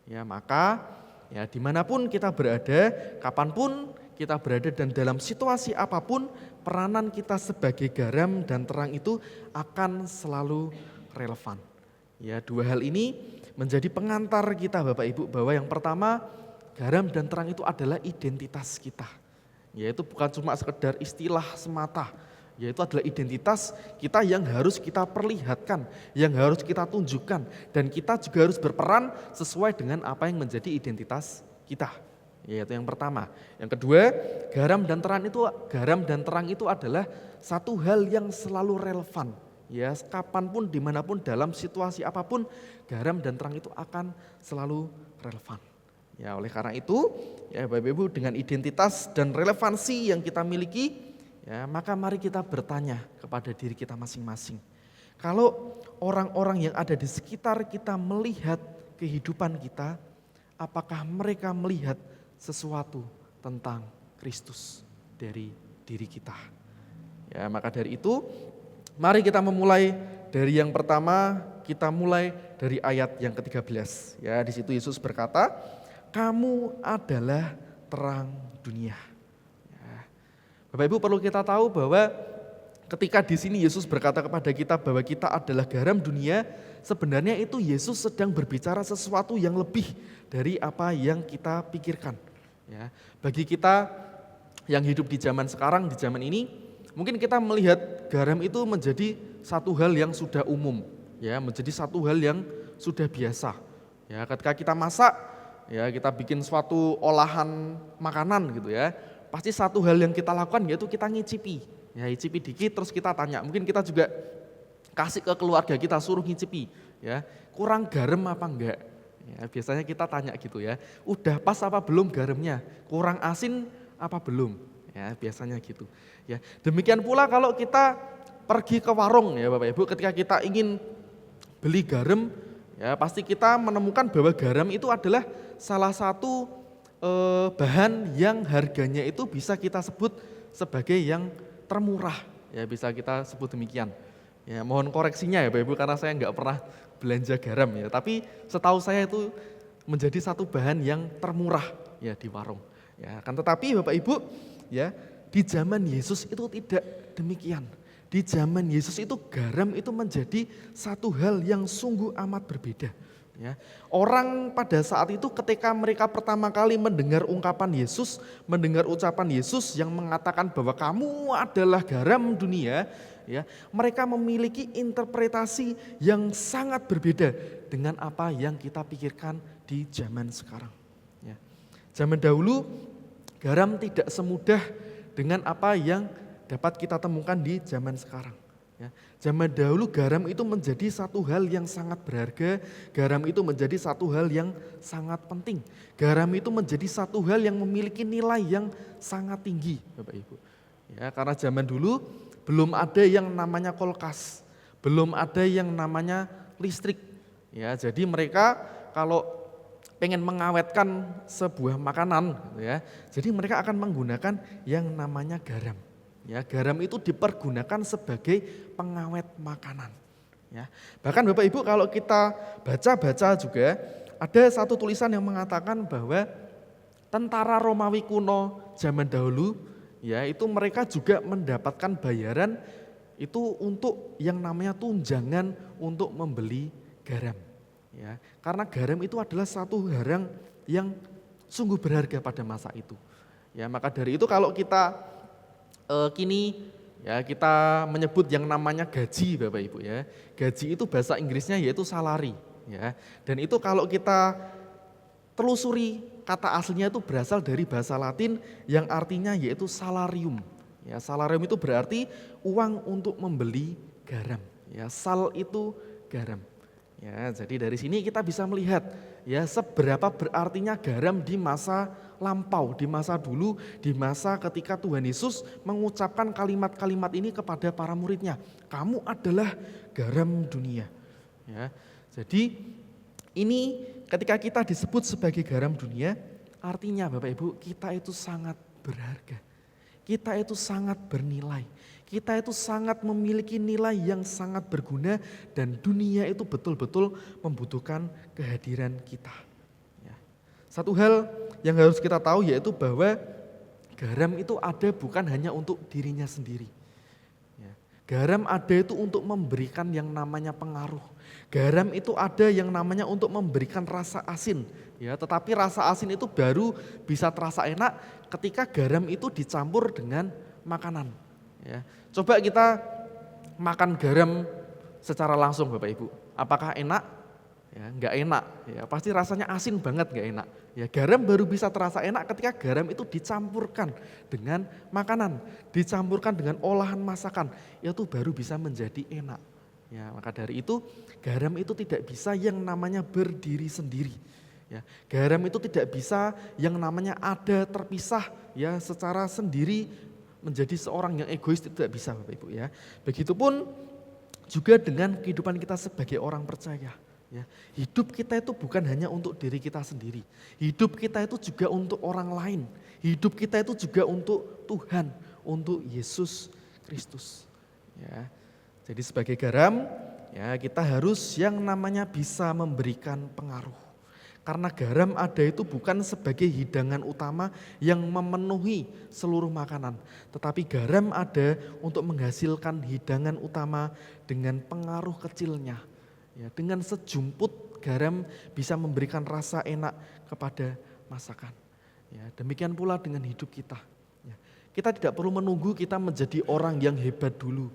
Ya, maka ya dimanapun kita berada, kapanpun kita berada dan dalam situasi apapun, peranan kita sebagai garam dan terang itu akan selalu relevan. Ya, dua hal ini menjadi pengantar kita Bapak Ibu bahwa yang pertama garam dan terang itu adalah identitas kita. Yaitu bukan cuma sekedar istilah semata, yaitu adalah identitas kita yang harus kita perlihatkan, yang harus kita tunjukkan dan kita juga harus berperan sesuai dengan apa yang menjadi identitas kita. Yaitu yang pertama. Yang kedua, garam dan terang itu adalah satu hal yang selalu relevan. Ya, kapanpun, dimanapun, dalam situasi apapun, garam dan terang itu akan selalu relevan. Ya, oleh karena itu, ya Bapak Ibu, dengan identitas dan relevansi yang kita miliki, ya maka mari kita bertanya kepada diri kita masing-masing. Kalau orang-orang yang ada di sekitar kita melihat kehidupan kita, apakah mereka melihat sesuatu tentang Kristus dari diri kita. Ya, maka dari itu mari kita memulai dari yang pertama, kita mulai dari ayat yang ke-13. Ya, di situ Yesus berkata, "Kamu adalah terang dunia." Ya. Bapak Ibu perlu kita tahu bahwa ketika di sini Yesus berkata kepada kita bahwa kita adalah garam dunia, sebenarnya itu Yesus sedang berbicara sesuatu yang lebih dari apa yang kita pikirkan. Ya, bagi kita yang hidup di zaman sekarang, di zaman ini, mungkin kita melihat garam itu menjadi satu hal yang sudah umum, ya, menjadi satu hal yang sudah biasa. Ya, ketika kita masak, ya, kita bikin suatu olahan makanan gitu ya, pasti satu hal yang kita lakukan yaitu kita ngicipi. Ya, icipi dikit terus kita tanya, mungkin kita juga kasih ke keluarga kita, suruh ngicipi, ya, kurang garam apa enggak? Ya, biasanya kita tanya gitu ya, udah pas apa belum garamnya, kurang asin apa belum? Ya, biasanya gitu. Ya, demikian pula kalau kita pergi ke warung ya Bapak Ibu, ketika kita ingin beli garam, ya pasti kita menemukan bahwa garam itu adalah salah satu bahan yang harganya itu bisa kita sebut sebagai yang termurah, ya bisa kita sebut demikian. Ya, mohon koreksinya ya Bapak Ibu karena saya nggak pernah belanja garam ya, tapi setahu saya itu menjadi satu bahan yang termurah ya di warung. Ya, kan tetapi Bapak Ibu ya, di zaman Yesus itu tidak demikian. Di zaman Yesus itu garam itu menjadi satu hal yang sungguh amat berbeda. Ya, orang pada saat itu ketika mereka pertama kali mendengar ungkapan Yesus, mendengar ucapan Yesus yang mengatakan bahwa kamu adalah garam dunia, ya, mereka memiliki interpretasi yang sangat berbeda dengan apa yang kita pikirkan di zaman sekarang. Ya. Zaman dahulu garam tidak semudah dengan apa yang dapat kita temukan di zaman sekarang. Ya, zaman dahulu garam itu menjadi satu hal yang sangat berharga, garam itu menjadi satu hal yang sangat penting. Garam itu menjadi satu hal yang memiliki nilai yang sangat tinggi, Bapak Ibu. Ya, karena zaman dulu belum ada yang namanya kulkas, belum ada yang namanya listrik. Ya, jadi mereka kalau pengen mengawetkan sebuah makanan, ya, jadi mereka akan menggunakan yang namanya garam. Ya, garam itu dipergunakan sebagai pengawet makanan. Ya, bahkan Bapak Ibu kalau kita baca-baca juga ada satu tulisan yang mengatakan bahwa tentara Romawi kuno zaman dahulu, ya itu mereka juga mendapatkan bayaran itu untuk yang namanya tunjangan untuk membeli garam. Ya, karena garam itu adalah satu barang yang sungguh berharga pada masa itu. Ya, maka dari itu kalau kita kini ya kita menyebut yang namanya gaji Bapak Ibu ya. Gaji itu bahasa Inggrisnya yaitu salary ya. Dan itu kalau kita telusuri kata aslinya itu berasal dari bahasa Latin yang artinya yaitu salarium. Ya, salarium itu berarti uang untuk membeli garam. Ya, sal itu garam. Ya, jadi dari sini kita bisa melihat ya seberapa berartinya garam di masa lampau, di masa dulu, di masa ketika Tuhan Yesus mengucapkan kalimat-kalimat ini kepada para muridnya. Kamu adalah garam dunia. Ya, jadi ini ketika kita disebut sebagai garam dunia, artinya Bapak Ibu kita itu sangat berharga. Kita itu sangat bernilai. Kita itu sangat memiliki nilai yang sangat berguna dan dunia itu betul-betul membutuhkan kehadiran kita. Ya. Satu hal yang harus kita tahu yaitu bahwa garam itu ada bukan hanya untuk dirinya sendiri. Ya. Garam ada itu untuk memberikan yang namanya pengaruh. Garam itu ada yang namanya untuk memberikan rasa asin. Ya, tetapi rasa asin itu baru bisa terasa enak ketika garam itu dicampur dengan makanan. Ya. Coba kita makan garam secara langsung Bapak Ibu, apakah enak? Ya, enggak enak, ya, pasti rasanya asin banget, enggak enak. Ya, garam baru bisa terasa enak ketika garam itu dicampurkan dengan makanan, dicampurkan dengan olahan masakan, itu baru bisa menjadi enak. Ya, maka dari itu garam itu tidak bisa yang namanya berdiri sendiri. Ya, garam itu tidak bisa yang namanya ada terpisah ya secara sendiri. Menjadi seorang yang egois tidak bisa Bapak Ibu ya. Begitupun juga dengan kehidupan kita sebagai orang percaya. Ya, hidup kita itu bukan hanya untuk diri kita sendiri. Hidup kita itu juga untuk orang lain. Hidup kita itu juga untuk Tuhan, untuk Yesus Kristus. Ya, jadi sebagai garam, ya kita harus yang namanya bisa memberikan pengaruh. Karena garam ada itu bukan sebagai hidangan utama yang memenuhi seluruh makanan. Tetapi garam ada untuk menghasilkan hidangan utama dengan pengaruh kecilnya. Ya, dengan sejumput garam bisa memberikan rasa enak kepada masakan. Ya, demikian pula dengan hidup kita. Ya, kita tidak perlu menunggu kita menjadi orang yang hebat dulu.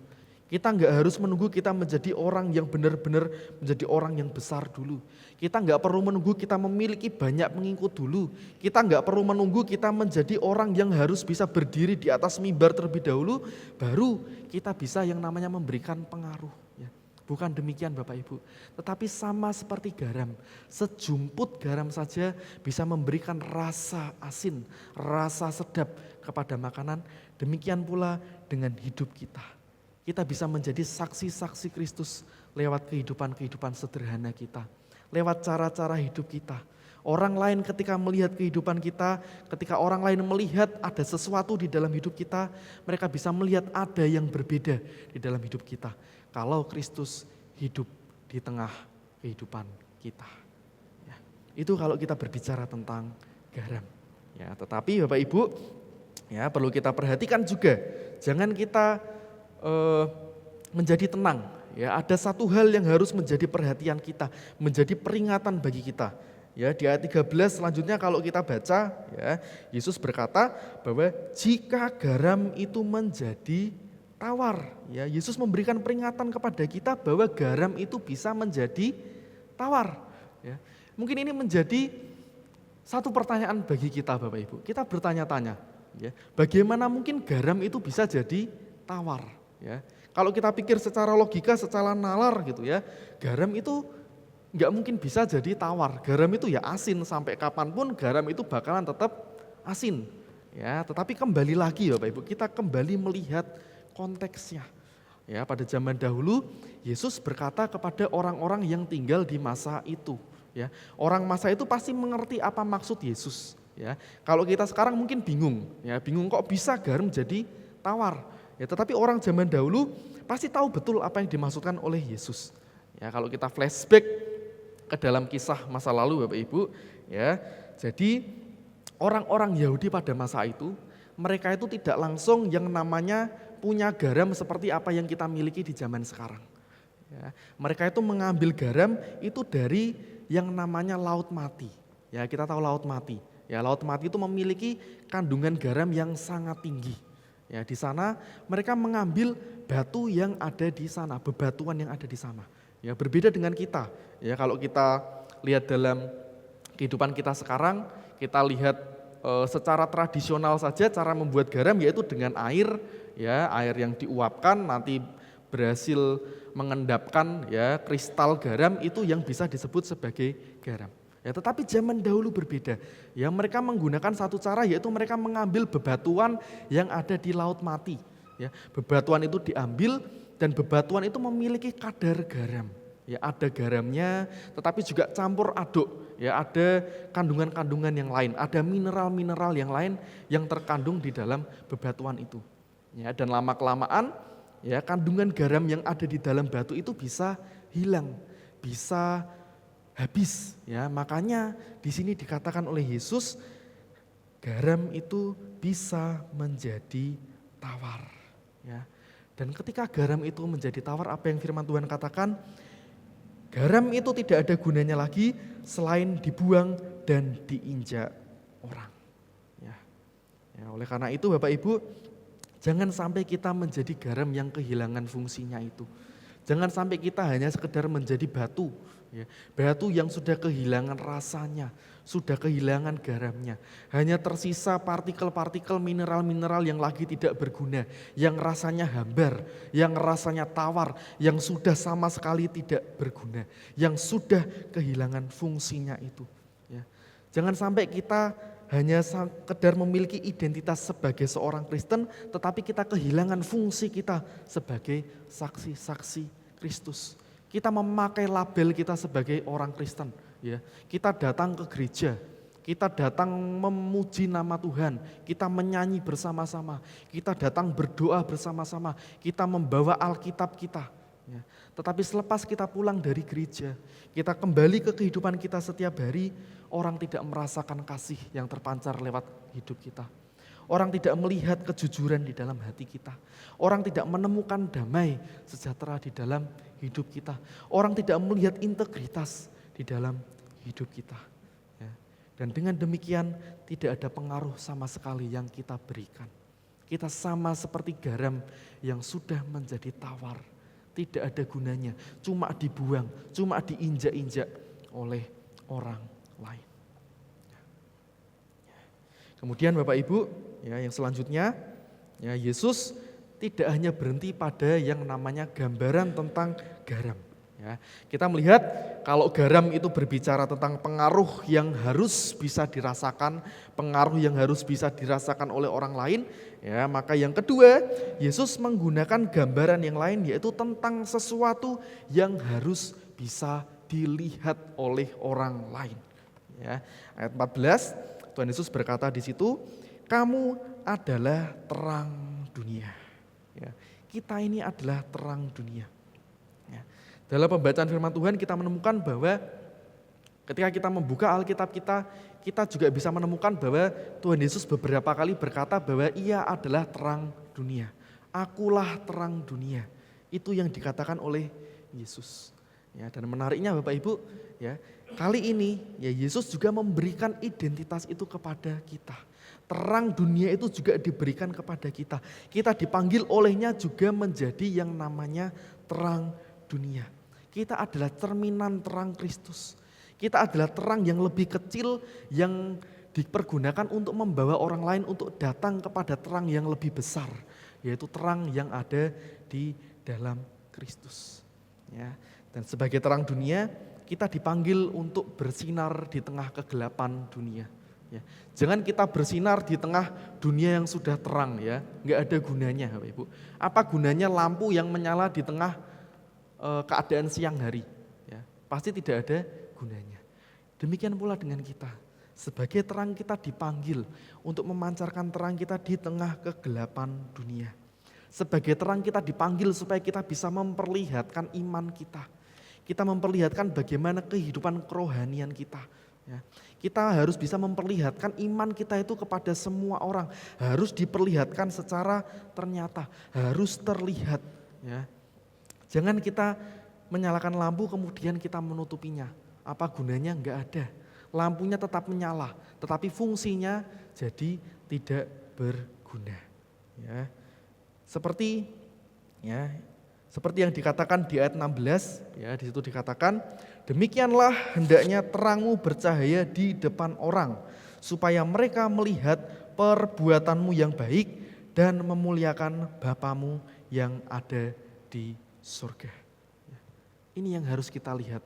Kita nggak harus menunggu kita menjadi orang yang benar-benar menjadi orang yang besar dulu. Kita nggak perlu menunggu kita memiliki banyak pengikut dulu. Kita nggak perlu menunggu kita menjadi orang yang harus bisa berdiri di atas mimbar terlebih dahulu, baru kita bisa yang namanya memberikan pengaruh. Ya. Bukan demikian Bapak Ibu, tetapi sama seperti garam, sejumput garam saja bisa memberikan rasa asin, rasa sedap kepada makanan, demikian pula dengan hidup kita. Kita bisa menjadi saksi-saksi Kristus lewat kehidupan-kehidupan sederhana kita, lewat cara-cara hidup kita. Orang lain ketika melihat kehidupan kita, ketika orang lain melihat ada sesuatu di dalam hidup kita, mereka bisa melihat ada yang berbeda di dalam hidup kita. Kalau Kristus hidup di tengah kehidupan kita. Ya, itu kalau kita berbicara tentang garam. Ya, tetapi Bapak Ibu, ya perlu kita perhatikan juga, jangan kita menjadi tenang. Ya, ada satu hal yang harus menjadi perhatian kita, menjadi peringatan bagi kita. Ya, di ayat 13 selanjutnya kalau kita baca, ya, Yesus berkata bahwa jika garam itu menjadi tawar, ya, Yesus memberikan peringatan kepada kita bahwa garam itu bisa menjadi tawar. Ya. Mungkin ini menjadi satu pertanyaan bagi kita Bapak Ibu. Kita bertanya-tanya, ya, bagaimana mungkin garam itu bisa jadi tawar? Ya. Kalau kita pikir secara logika, secara nalar gitu ya, garam itu nggak mungkin bisa jadi tawar. Garam itu ya asin, sampai kapanpun garam itu bakalan tetap asin. Ya, tetapi kembali lagi Bapak Ibu, kita kembali melihat konteksnya. Ya, pada zaman dahulu Yesus berkata kepada orang-orang yang tinggal di masa itu. Ya, orang masa itu pasti mengerti apa maksud Yesus. Ya, kalau kita sekarang mungkin bingung, ya bingung kok bisa garam jadi tawar. Ya, tetapi orang zaman dahulu pasti tahu betul apa yang dimaksudkan oleh Yesus. Ya, kalau kita flashback ke dalam kisah masa lalu Bapak Ibu, ya, jadi orang-orang Yahudi pada masa itu, mereka itu tidak langsung yang namanya punya garam seperti apa yang kita miliki di zaman sekarang. Ya, mereka itu mengambil garam itu dari yang namanya Laut Mati. Ya, kita tahu Laut Mati. Ya, Laut Mati itu memiliki kandungan garam yang sangat tinggi. Ya, di sana mereka mengambil batu yang ada di sana, bebatuan yang ada di sana. Ya, berbeda dengan kita. Ya, kalau kita lihat dalam kehidupan kita sekarang, kita lihat secara tradisional saja cara membuat garam yaitu dengan air, ya, air yang diuapkan nanti berhasil mengendapkan ya kristal garam itu yang bisa disebut sebagai garam. Ya, tetapi zaman dahulu berbeda. Ya, mereka menggunakan satu cara yaitu mereka mengambil bebatuan yang ada di Laut Mati. Ya, bebatuan itu diambil dan bebatuan itu memiliki kadar garam. Ya, ada garamnya, tetapi juga campur aduk. Ya, ada kandungan-kandungan yang lain, ada mineral-mineral yang lain yang terkandung di dalam bebatuan itu. Ya, dan lama-kelamaan, ya kandungan garam yang ada di dalam batu itu bisa hilang, bisa habis. Ya, makanya di sini dikatakan oleh Yesus, garam itu bisa menjadi tawar. Ya, dan ketika garam itu menjadi tawar, apa yang firman Tuhan katakan? Garam itu tidak ada gunanya lagi selain dibuang dan diinjak orang. Ya, ya, oleh karena itu Bapak Ibu, jangan sampai kita menjadi garam yang kehilangan fungsinya itu. Jangan sampai kita hanya sekedar menjadi batu. Ya, batu yang sudah kehilangan rasanya, sudah kehilangan garamnya. Hanya tersisa partikel-partikel mineral-mineral yang lagi tidak berguna, yang rasanya hambar, yang rasanya tawar, yang sudah sama sekali tidak berguna, yang sudah kehilangan fungsinya itu. Ya. Jangan sampai kita hanya sekedar memiliki identitas sebagai seorang Kristen, tetapi kita kehilangan fungsi kita sebagai saksi-saksi Kristus. Kita memakai label kita sebagai orang Kristen, ya. Kita datang ke gereja, kita datang memuji nama Tuhan, kita menyanyi bersama-sama, kita datang berdoa bersama-sama, kita membawa Alkitab kita. Ya. Tetapi selepas kita pulang dari gereja, kita kembali ke kehidupan kita setiap hari, orang tidak merasakan kasih yang terpancar lewat hidup kita. Orang tidak melihat kejujuran di dalam hati kita. Orang tidak menemukan damai sejahtera di dalam hidup kita. Orang tidak melihat integritas di dalam hidup kita. Ya. Dan dengan demikian tidak ada pengaruh sama sekali yang kita berikan. Kita sama seperti garam yang sudah menjadi tawar. Tidak ada gunanya, cuma dibuang, cuma diinjak-injak oleh orang lain. Kemudian Bapak Ibu, ya, yang selanjutnya, ya, Yesus tidak hanya berhenti pada yang namanya gambaran tentang garam. Ya, kita melihat kalau garam itu berbicara tentang pengaruh yang harus bisa dirasakan, pengaruh yang harus bisa dirasakan oleh orang lain, ya, maka yang kedua, Yesus menggunakan gambaran yang lain, yaitu tentang sesuatu yang harus bisa dilihat oleh orang lain. Ya, ayat 14, Tuhan Yesus berkata di situ, kamu adalah terang dunia. Ya, kita ini adalah terang dunia. Ya, dalam pembacaan firman Tuhan kita menemukan bahwa ketika kita membuka Alkitab kita juga bisa menemukan bahwa Tuhan Yesus beberapa kali berkata bahwa ia adalah terang dunia. Akulah terang dunia. Itu yang dikatakan oleh Yesus. Ya, dan menariknya Bapak Ibu, ya, kali ini ya Yesus juga memberikan identitas itu kepada kita. Terang dunia itu juga diberikan kepada kita. Kita dipanggil olehnya juga menjadi yang namanya terang dunia. Kita adalah cerminan terang Kristus. Kita adalah terang yang lebih kecil yang dipergunakan untuk membawa orang lain untuk datang kepada terang yang lebih besar, yaitu terang yang ada di dalam Kristus. Ya. Dan sebagai terang dunia, kita dipanggil untuk bersinar di tengah kegelapan dunia. Ya. Jangan kita bersinar di tengah dunia yang sudah terang, ya, nggak ada gunanya, Bapak Ibu. Apa gunanya lampu yang menyala di tengah keadaan siang hari? Ya, pasti tidak ada gunanya. Demikian pula dengan kita. Sebagai terang kita dipanggil untuk memancarkan terang kita di tengah kegelapan dunia. Sebagai terang kita dipanggil supaya kita bisa memperlihatkan iman kita. Kita memperlihatkan bagaimana kehidupan kerohanian kita. Ya. Kita harus bisa memperlihatkan iman kita itu kepada semua orang. Harus diperlihatkan secara ternyata, harus terlihat. Ya. Jangan kita menyalakan lampu kemudian kita menutupinya. Apa gunanya? Enggak ada. Lampunya tetap menyala, tetapi fungsinya jadi tidak berguna. Ya. Seperti yang dikatakan di ayat 16, ya, di situ dikatakan, demikianlah hendaknya terangmu bercahaya di depan orang, supaya mereka melihat perbuatanmu yang baik dan memuliakan Bapamu yang ada di surga. Ini yang harus kita lihat.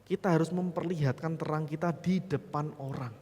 Kita harus memperlihatkan terang kita di depan orang.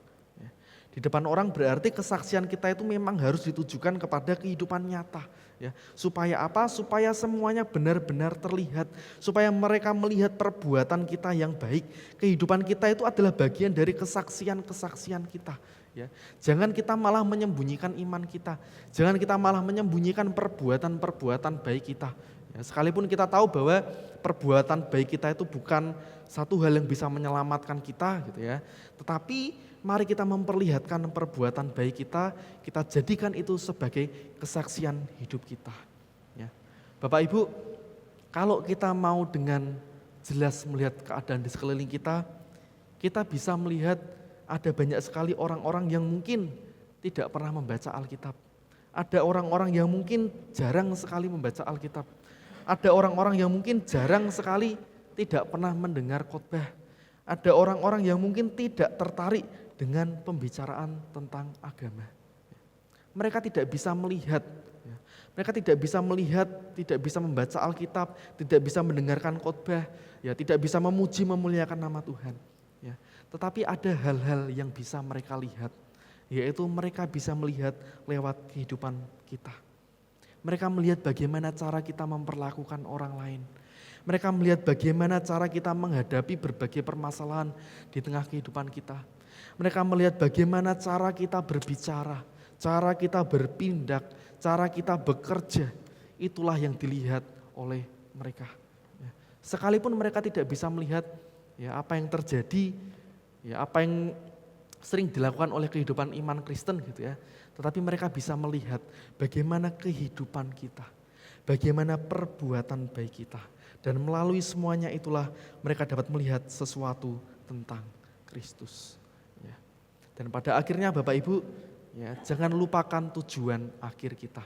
Di depan orang berarti kesaksian kita itu memang harus ditujukan kepada kehidupan nyata. Ya, supaya apa? Supaya semuanya benar-benar terlihat. Supaya mereka melihat perbuatan kita yang baik. Kehidupan kita itu adalah bagian dari kesaksian-kesaksian kita. Ya, jangan kita malah menyembunyikan iman kita. Jangan kita malah menyembunyikan perbuatan-perbuatan baik kita. Ya, sekalipun kita tahu bahwa perbuatan baik kita itu bukan satu hal yang bisa menyelamatkan kita, gitu ya. Tetapi mari kita memperlihatkan perbuatan baik kita jadikan itu sebagai kesaksian hidup kita. Ya. Bapak Ibu, kalau kita mau dengan jelas melihat keadaan di sekeliling kita bisa melihat ada banyak sekali orang-orang yang mungkin tidak pernah membaca Alkitab. Ada orang-orang yang mungkin jarang sekali membaca Alkitab. Ada orang-orang yang mungkin jarang sekali tidak pernah mendengar khotbah. Ada orang-orang yang mungkin tidak tertarik dengan pembicaraan tentang agama. Mereka tidak bisa melihat, mereka tidak bisa melihat, tidak bisa membaca Alkitab, tidak bisa mendengarkan khotbah, ya, tidak bisa memuji memuliakan nama Tuhan. Ya. Tetapi ada hal-hal yang bisa mereka lihat, yaitu mereka bisa melihat lewat kehidupan kita. Mereka melihat bagaimana cara kita memperlakukan orang lain. Mereka melihat bagaimana cara kita menghadapi berbagai permasalahan di tengah kehidupan kita. Mereka melihat bagaimana cara kita berbicara, cara kita berpindak, cara kita bekerja. Itulah yang dilihat oleh mereka. Sekalipun mereka tidak bisa melihat apa yang terjadi, apa yang sering dilakukan oleh kehidupan iman Kristen gitu ya. Tetapi mereka bisa melihat bagaimana kehidupan kita, bagaimana perbuatan baik kita. Dan melalui semuanya itulah mereka dapat melihat sesuatu tentang Kristus. Dan pada akhirnya Bapak Ibu, jangan lupakan tujuan akhir kita.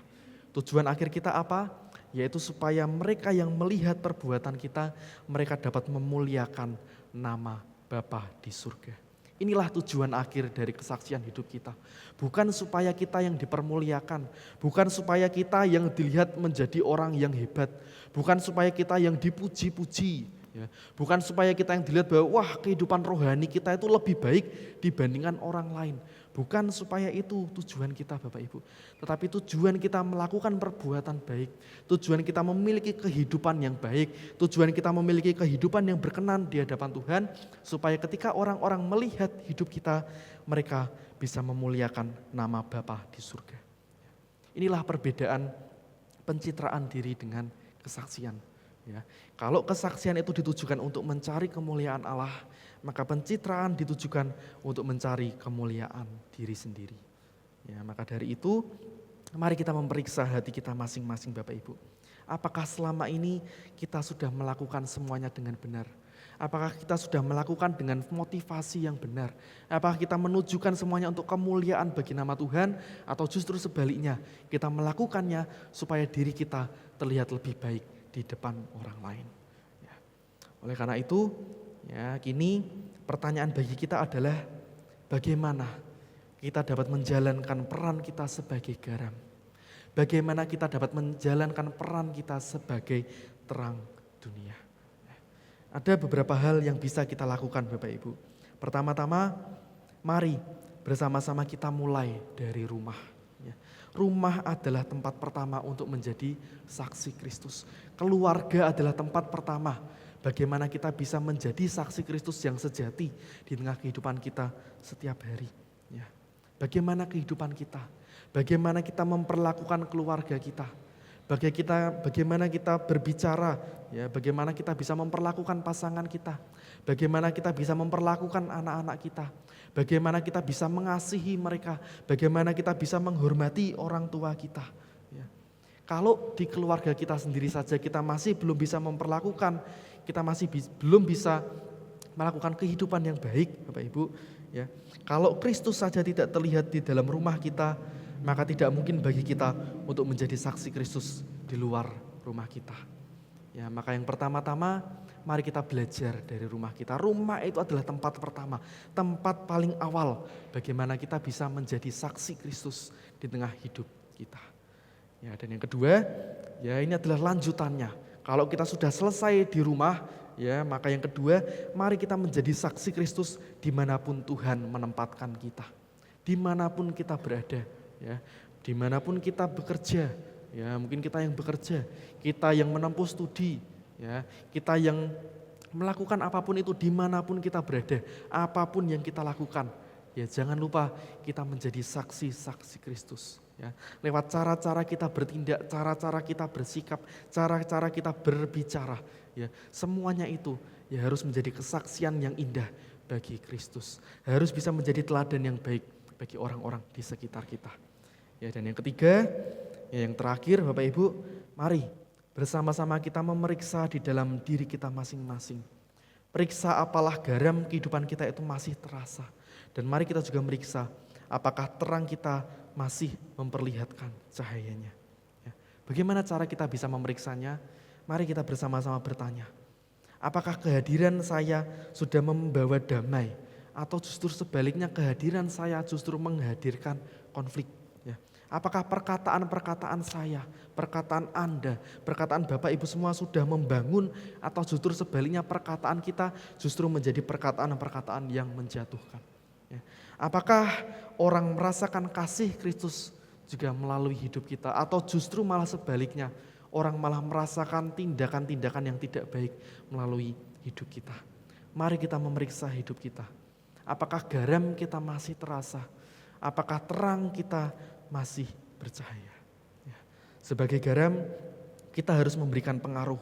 Tujuan akhir kita apa? Yaitu supaya mereka yang melihat perbuatan kita, mereka dapat memuliakan nama Bapa di surga. Inilah tujuan akhir dari kesaksian hidup kita. Bukan supaya kita yang dipermuliakan, bukan supaya kita yang dilihat menjadi orang yang hebat, bukan supaya kita yang dipuji-puji, bukan supaya kita yang dilihat bahwa wah kehidupan rohani kita itu lebih baik dibandingkan orang lain. Bukan supaya itu tujuan kita Bapak Ibu. Tetapi tujuan kita melakukan perbuatan baik, tujuan kita memiliki kehidupan yang baik, tujuan kita memiliki kehidupan yang berkenan di hadapan Tuhan, supaya ketika orang-orang melihat hidup kita, mereka bisa memuliakan nama Bapa di surga. Inilah perbedaan pencitraan diri dengan kesaksian. Kalau kesaksian itu ditujukan untuk mencari kemuliaan Allah, maka pencitraan ditujukan untuk mencari kemuliaan diri sendiri. Maka dari itu, mari kita memeriksa hati kita masing-masing Bapak Ibu. Apakah selama ini kita sudah melakukan semuanya dengan benar? Apakah kita sudah melakukan dengan motivasi yang benar? Apakah kita menunjukkan semuanya untuk kemuliaan bagi nama Tuhan? Atau justru sebaliknya, kita melakukannya supaya diri kita terlihat lebih baik di depan orang lain. Oleh karena itu, kini pertanyaan bagi kita adalah bagaimana kita dapat menjalankan peran kita sebagai garam. Bagaimana kita dapat menjalankan peran kita sebagai terang dunia. Ada beberapa hal yang bisa kita lakukan Bapak Ibu. Pertama-tama, mari bersama-sama kita mulai dari rumah. Rumah adalah tempat pertama untuk menjadi saksi Kristus. Keluarga adalah tempat pertama bagaimana kita bisa menjadi saksi Kristus yang sejati di tengah kehidupan kita setiap hari. Bagaimana kehidupan kita, bagaimana kita memperlakukan keluarga kita, bagaimana kita berbicara, bagaimana kita bisa memperlakukan pasangan kita, bagaimana kita bisa memperlakukan anak-anak kita, bagaimana kita bisa mengasihi mereka, bagaimana kita bisa menghormati orang tua kita. Kalau di keluarga kita sendiri saja kita masih belum bisa memperlakukan, kita masih belum bisa melakukan kehidupan yang baik Bapak Ibu. Kalau Kristus saja tidak terlihat di dalam rumah kita, maka tidak mungkin bagi kita untuk menjadi saksi Kristus di luar rumah kita. Maka yang pertama-tama, mari kita belajar dari rumah kita. Rumah itu adalah tempat pertama, tempat paling awal bagaimana kita bisa menjadi saksi Kristus di tengah hidup kita. Dan yang kedua, ini adalah lanjutannya. Kalau kita sudah selesai di rumah, maka yang kedua, mari kita menjadi saksi Kristus dimanapun Tuhan menempatkan kita. Dimanapun kita berada, dimanapun kita bekerja, mungkin kita yang bekerja, kita yang menempuh studi, kita yang melakukan apapun itu dimanapun kita berada, apapun yang kita lakukan, jangan lupa kita menjadi saksi-saksi Kristus. Lewat cara-cara kita bertindak, cara-cara kita bersikap, cara-cara kita berbicara, semuanya itu harus menjadi kesaksian yang indah bagi Kristus. Harus bisa menjadi teladan yang baik bagi orang-orang di sekitar kita. Dan yang ketiga, yang terakhir Bapak Ibu, mari bersama-sama kita memeriksa di dalam diri kita masing-masing. Periksa apalah garam kehidupan kita itu masih terasa. Dan mari kita juga meriksa apakah terang kita masih memperlihatkan cahayanya. Bagaimana cara kita bisa memeriksanya? Mari kita bersama-sama bertanya. Apakah kehadiran saya sudah membawa damai? Atau justru sebaliknya kehadiran saya justru menghadirkan konflik? Apakah perkataan-perkataan saya, perkataan Anda, perkataan Bapak Ibu semua sudah membangun? Atau justru sebaliknya perkataan kita justru menjadi perkataan-perkataan yang menjatuhkan? Apakah orang merasakan kasih Kristus juga melalui hidup kita? Atau justru malah sebaliknya, orang malah merasakan tindakan-tindakan yang tidak baik melalui hidup kita. Mari kita memeriksa hidup kita. Apakah garam kita masih terasa? Apakah terang kita masih bercahaya? Ya. Sebagai garam, kita harus memberikan pengaruh.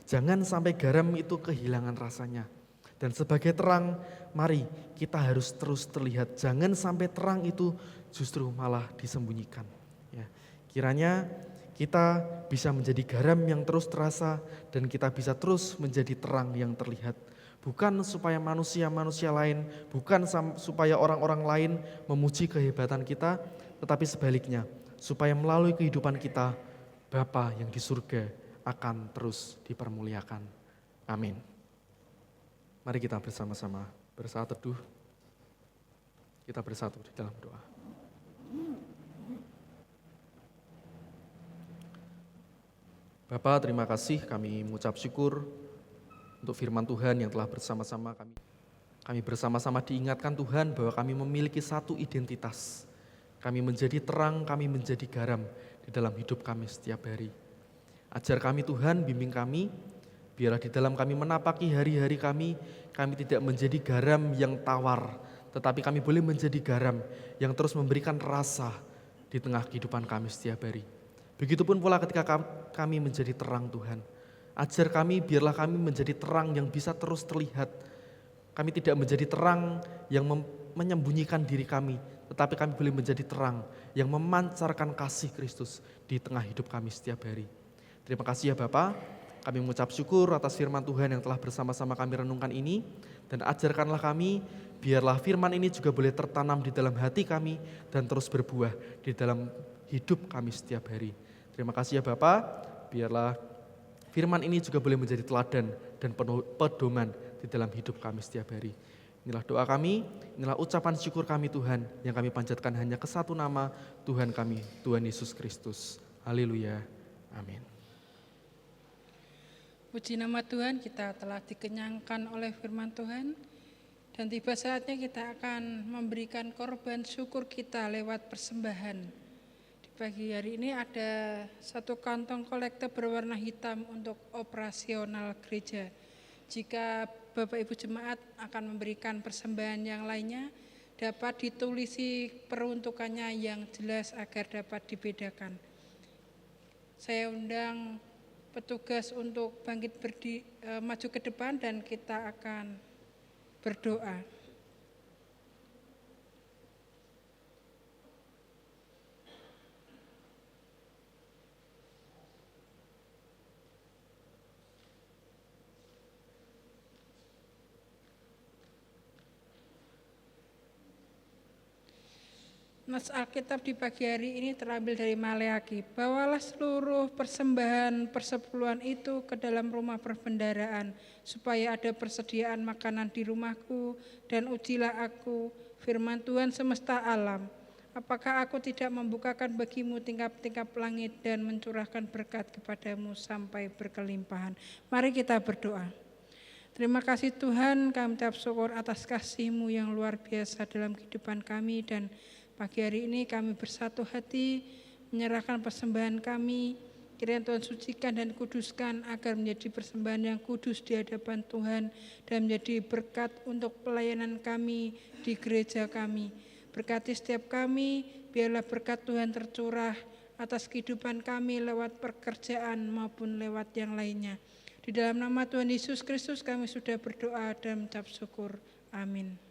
Jangan sampai garam itu kehilangan rasanya. Dan sebagai terang, mari kita harus terus terlihat. Jangan sampai terang itu justru malah disembunyikan. Ya. Kiranya kita bisa menjadi garam yang terus terasa dan kita bisa terus menjadi terang yang terlihat. Bukan supaya manusia-manusia lain, bukan supaya orang-orang lain memuji kehebatan kita, tetapi sebaliknya, supaya melalui kehidupan kita, Bapa yang di surga akan terus dipermuliakan. Amin. Mari kita bersama-sama bersaat teduh. Kita bersatu di dalam doa. Bapa, terima kasih, kami mengucap syukur untuk firman Tuhan yang telah bersama-sama kami bersama-sama diingatkan Tuhan bahwa kami memiliki satu identitas. Kami menjadi terang, kami menjadi garam di dalam hidup kami setiap hari. Ajar kami Tuhan, bimbing kami, biarlah di dalam kami menapaki hari-hari kami tidak menjadi garam yang tawar, tetapi kami boleh menjadi garam yang terus memberikan rasa di tengah kehidupan kami setiap hari. Begitupun pula ketika kami menjadi terang Tuhan. Ajar kami, biarlah kami menjadi terang yang bisa terus terlihat. Kami tidak menjadi terang yang menyembunyikan diri kami, tetapi kami boleh menjadi terang yang memancarkan kasih Kristus di tengah hidup kami setiap hari. Terima kasih ya Bapa. Kami mengucap syukur atas firman Tuhan yang telah bersama-sama kami renungkan ini. Dan ajarkanlah kami, biarlah firman ini juga boleh tertanam di dalam hati kami dan terus berbuah di dalam hidup kami setiap hari. Terima kasih ya Bapa, biarlah firman ini juga boleh menjadi teladan dan pedoman di dalam hidup kami setiap hari. Inilah doa kami, inilah ucapan syukur kami Tuhan, yang kami panjatkan hanya ke satu nama, Tuhan kami, Tuhan Yesus Kristus. Haleluya, amin. Puji nama Tuhan, kita telah dikenyangkan oleh firman Tuhan. Dan tiba saatnya kita akan memberikan korban syukur kita lewat persembahan. Di pagi hari ini ada satu kantong kolektor berwarna hitam untuk operasional gereja. Jika Bapak Ibu Jemaat akan memberikan persembahan yang lainnya, dapat ditulisi peruntukannya yang jelas agar dapat dibedakan. Saya undang petugas untuk bangkit maju ke depan dan kita akan berdoa. Nas Alkitab di pagi hari ini terambil dari Maleaki. Bawalah seluruh persembahan persepuluhan itu ke dalam rumah perbendaharaan, supaya ada persediaan makanan di rumahku, dan ujilah aku, firman Tuhan semesta alam. Apakah aku tidak membukakan bagimu tingkap-tingkap langit dan mencurahkan berkat kepadamu sampai berkelimpahan. Mari kita berdoa. Terima kasih Tuhan, kami ucap syukur atas kasih-Mu yang luar biasa dalam kehidupan kami, dan pagi hari ini kami bersatu hati menyerahkan persembahan kami. Kiranya Tuhan sucikan dan kuduskan agar menjadi persembahan yang kudus di hadapan Tuhan dan menjadi berkat untuk pelayanan kami di gereja kami. Berkati setiap kami, biarlah berkat Tuhan tercurah atas kehidupan kami lewat pekerjaan maupun lewat yang lainnya. Di dalam nama Tuhan Yesus Kristus kami sudah berdoa dan mengucap syukur. Amin.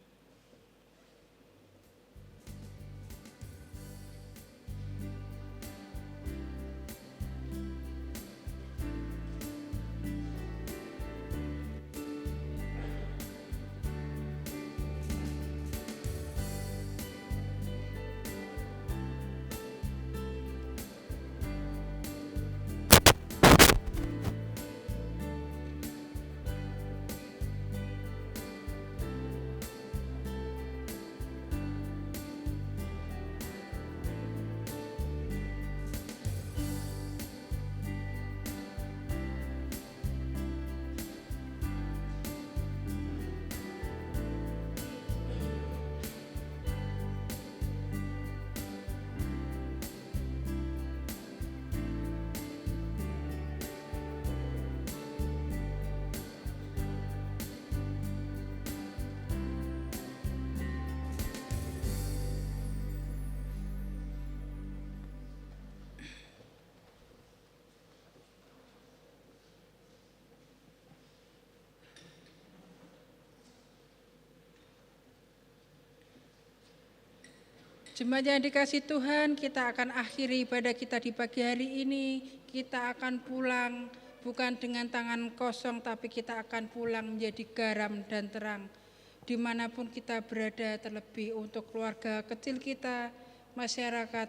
Jemaat yang dikasih Tuhan, kita akan akhiri ibadah kita di pagi hari ini. Kita akan pulang bukan dengan tangan kosong, tapi kita akan pulang menjadi garam dan terang. Dimanapun kita berada, terlebih untuk keluarga kecil kita, masyarakat,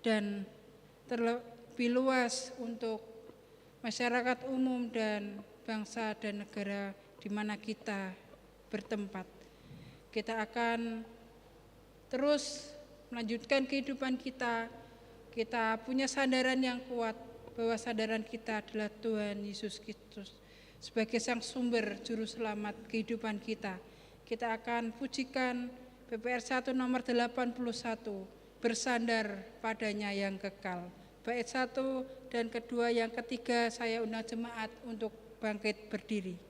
dan terlebih luas untuk masyarakat umum dan bangsa dan negara di mana kita bertempat. Kita akan terus melanjutkan kehidupan kita. Kita punya sandaran yang kuat bahwa sandaran kita adalah Tuhan Yesus Kristus sebagai sang sumber juru selamat kehidupan kita. Kita akan pujikan PPR 1 nomor 81, bersandar padanya yang kekal. Bait 1 dan kedua, yang ketiga saya undang jemaat untuk bangkit berdiri.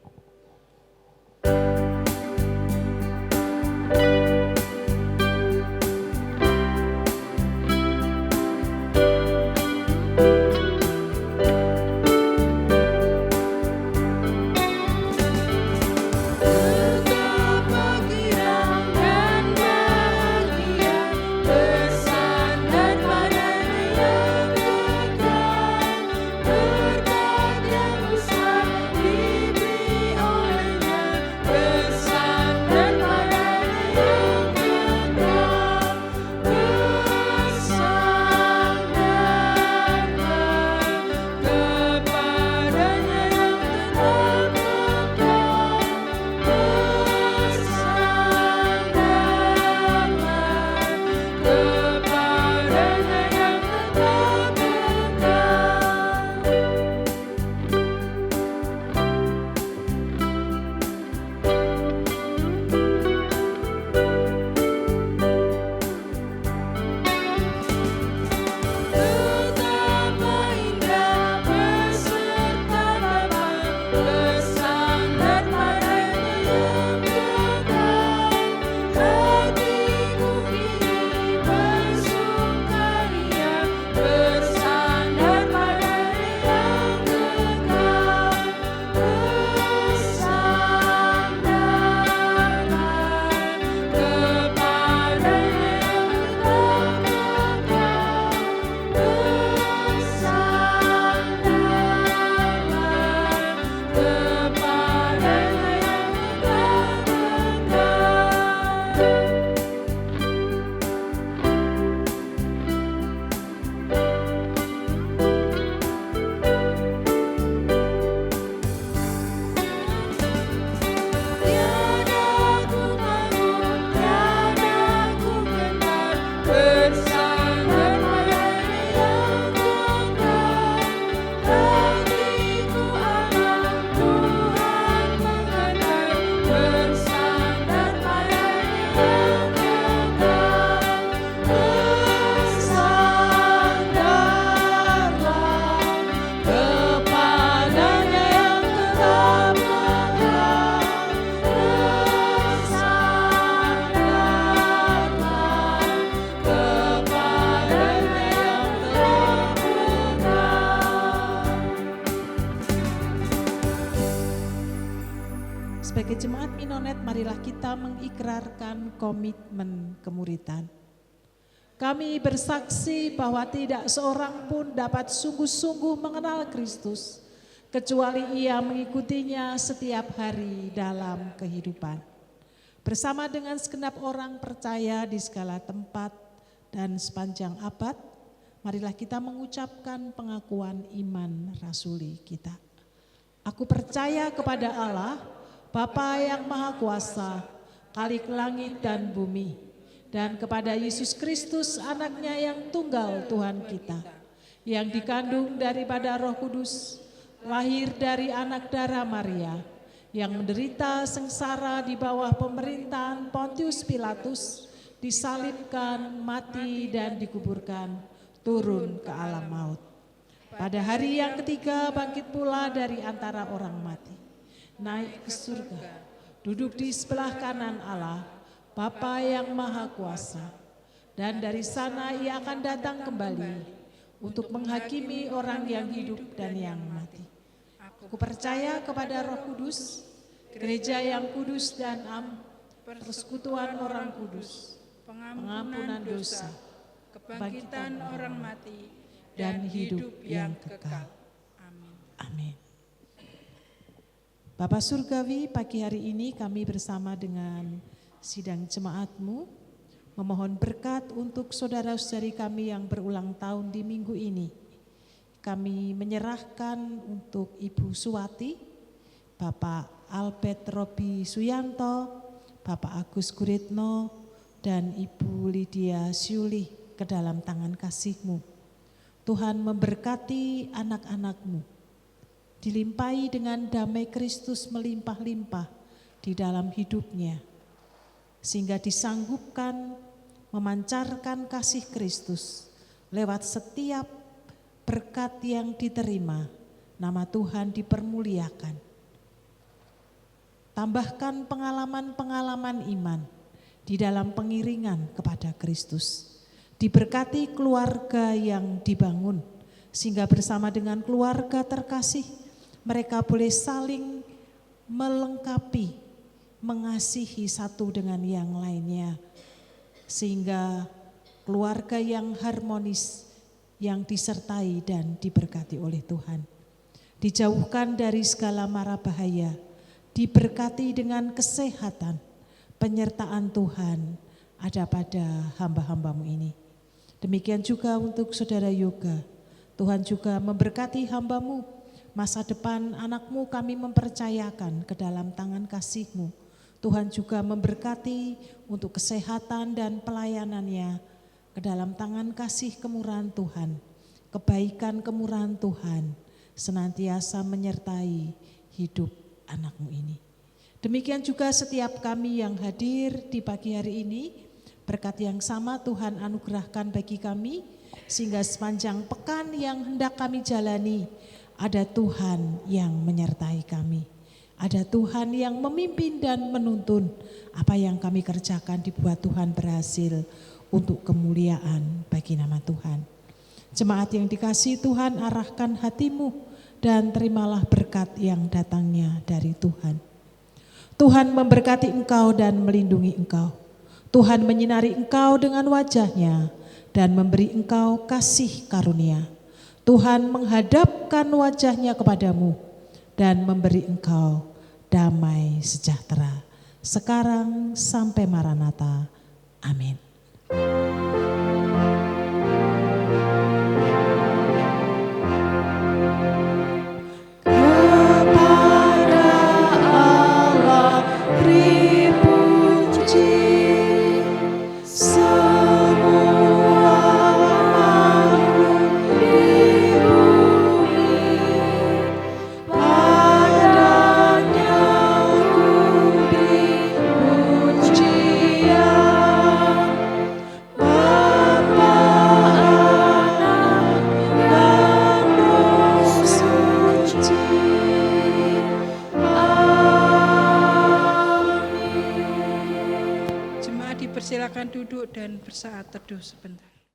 Sebagai jemaat Minonet, marilah kita mengikrarkan komitmen kemuridan. Kami bersaksi bahwa tidak seorang pun dapat sungguh-sungguh mengenal Kristus, kecuali ia mengikutinya setiap hari dalam kehidupan. Bersama dengan segenap orang percaya di segala tempat dan sepanjang abad, marilah kita mengucapkan pengakuan iman rasuli kita. Aku percaya kepada Allah, Bapa yang Maha Kuasa, Khalik langit dan bumi, dan kepada Yesus Kristus anaknya yang tunggal Tuhan kita, yang dikandung daripada Roh Kudus, lahir dari anak darah Maria, yang menderita sengsara di bawah pemerintahan Pontius Pilatus, disalibkan, mati dan dikuburkan, turun ke alam maut. Pada hari yang ketiga bangkit pula dari antara orang mati, naik ke surga, duduk di sebelah kanan Allah, Bapa yang Maha Kuasa, dan dari sana ia akan datang kembali untuk menghakimi orang yang hidup dan yang mati. Aku percaya kepada Roh Kudus, gereja yang kudus dan persekutuan orang kudus, pengampunan dosa, kebangkitan orang mati, dan hidup yang kekal. Amin. Amin. Bapa Surgawi, pagi hari ini kami bersama dengan sidang jemaat-Mu memohon berkat untuk saudara-saudari kami yang berulang tahun di minggu ini. Kami menyerahkan untuk Ibu Suwati, Bapak Albert Robi Suyanto, Bapak Agus Guritno, dan Ibu Lydia Syuli ke dalam tangan kasih-Mu. Tuhan memberkati anak-anak-Mu, dilimpahi dengan damai Kristus melimpah-limpah di dalam hidupnya, sehingga disanggupkan memancarkan kasih Kristus lewat setiap berkat yang diterima, nama Tuhan dipermuliakan. Tambahkan pengalaman-pengalaman iman di dalam pengiringan kepada Kristus. Diberkati keluarga yang dibangun, sehingga bersama dengan keluarga terkasih, mereka boleh saling melengkapi, mengasihi satu dengan yang lainnya, sehingga keluarga yang harmonis, yang disertai dan diberkati oleh Tuhan. Dijauhkan dari segala mara bahaya, diberkati dengan kesehatan, penyertaan Tuhan ada pada hamba-hamba-Mu ini. Demikian juga untuk saudara Yoga, Tuhan juga memberkati hamba-Mu. Masa depan anak-Mu kami mempercayakan ke dalam tangan kasih-Mu. Tuhan juga memberkati untuk kesehatan dan pelayanannya ke dalam tangan kasih kemurahan Tuhan. Kebaikan kemurahan Tuhan senantiasa menyertai hidup anak-Mu ini. Demikian juga setiap kami yang hadir di pagi hari ini, berkat yang sama Tuhan anugerahkan bagi kami, sehingga sepanjang pekan yang hendak kami jalani, ada Tuhan yang menyertai kami. Ada Tuhan yang memimpin dan menuntun apa yang kami kerjakan dibuat Tuhan berhasil untuk kemuliaan bagi nama Tuhan. Jemaat yang dikasihi Tuhan, arahkan hatimu dan terimalah berkat yang datangnya dari Tuhan. Tuhan memberkati engkau dan melindungi engkau. Tuhan menyinari engkau dengan wajah-Nya dan memberi engkau kasih karunia. Tuhan menghadapkan wajah-Nya kepadamu dan memberi engkau damai sejahtera. Sekarang sampai Maranatha. Amin. Silakan duduk dan bersaat teduh sebentar.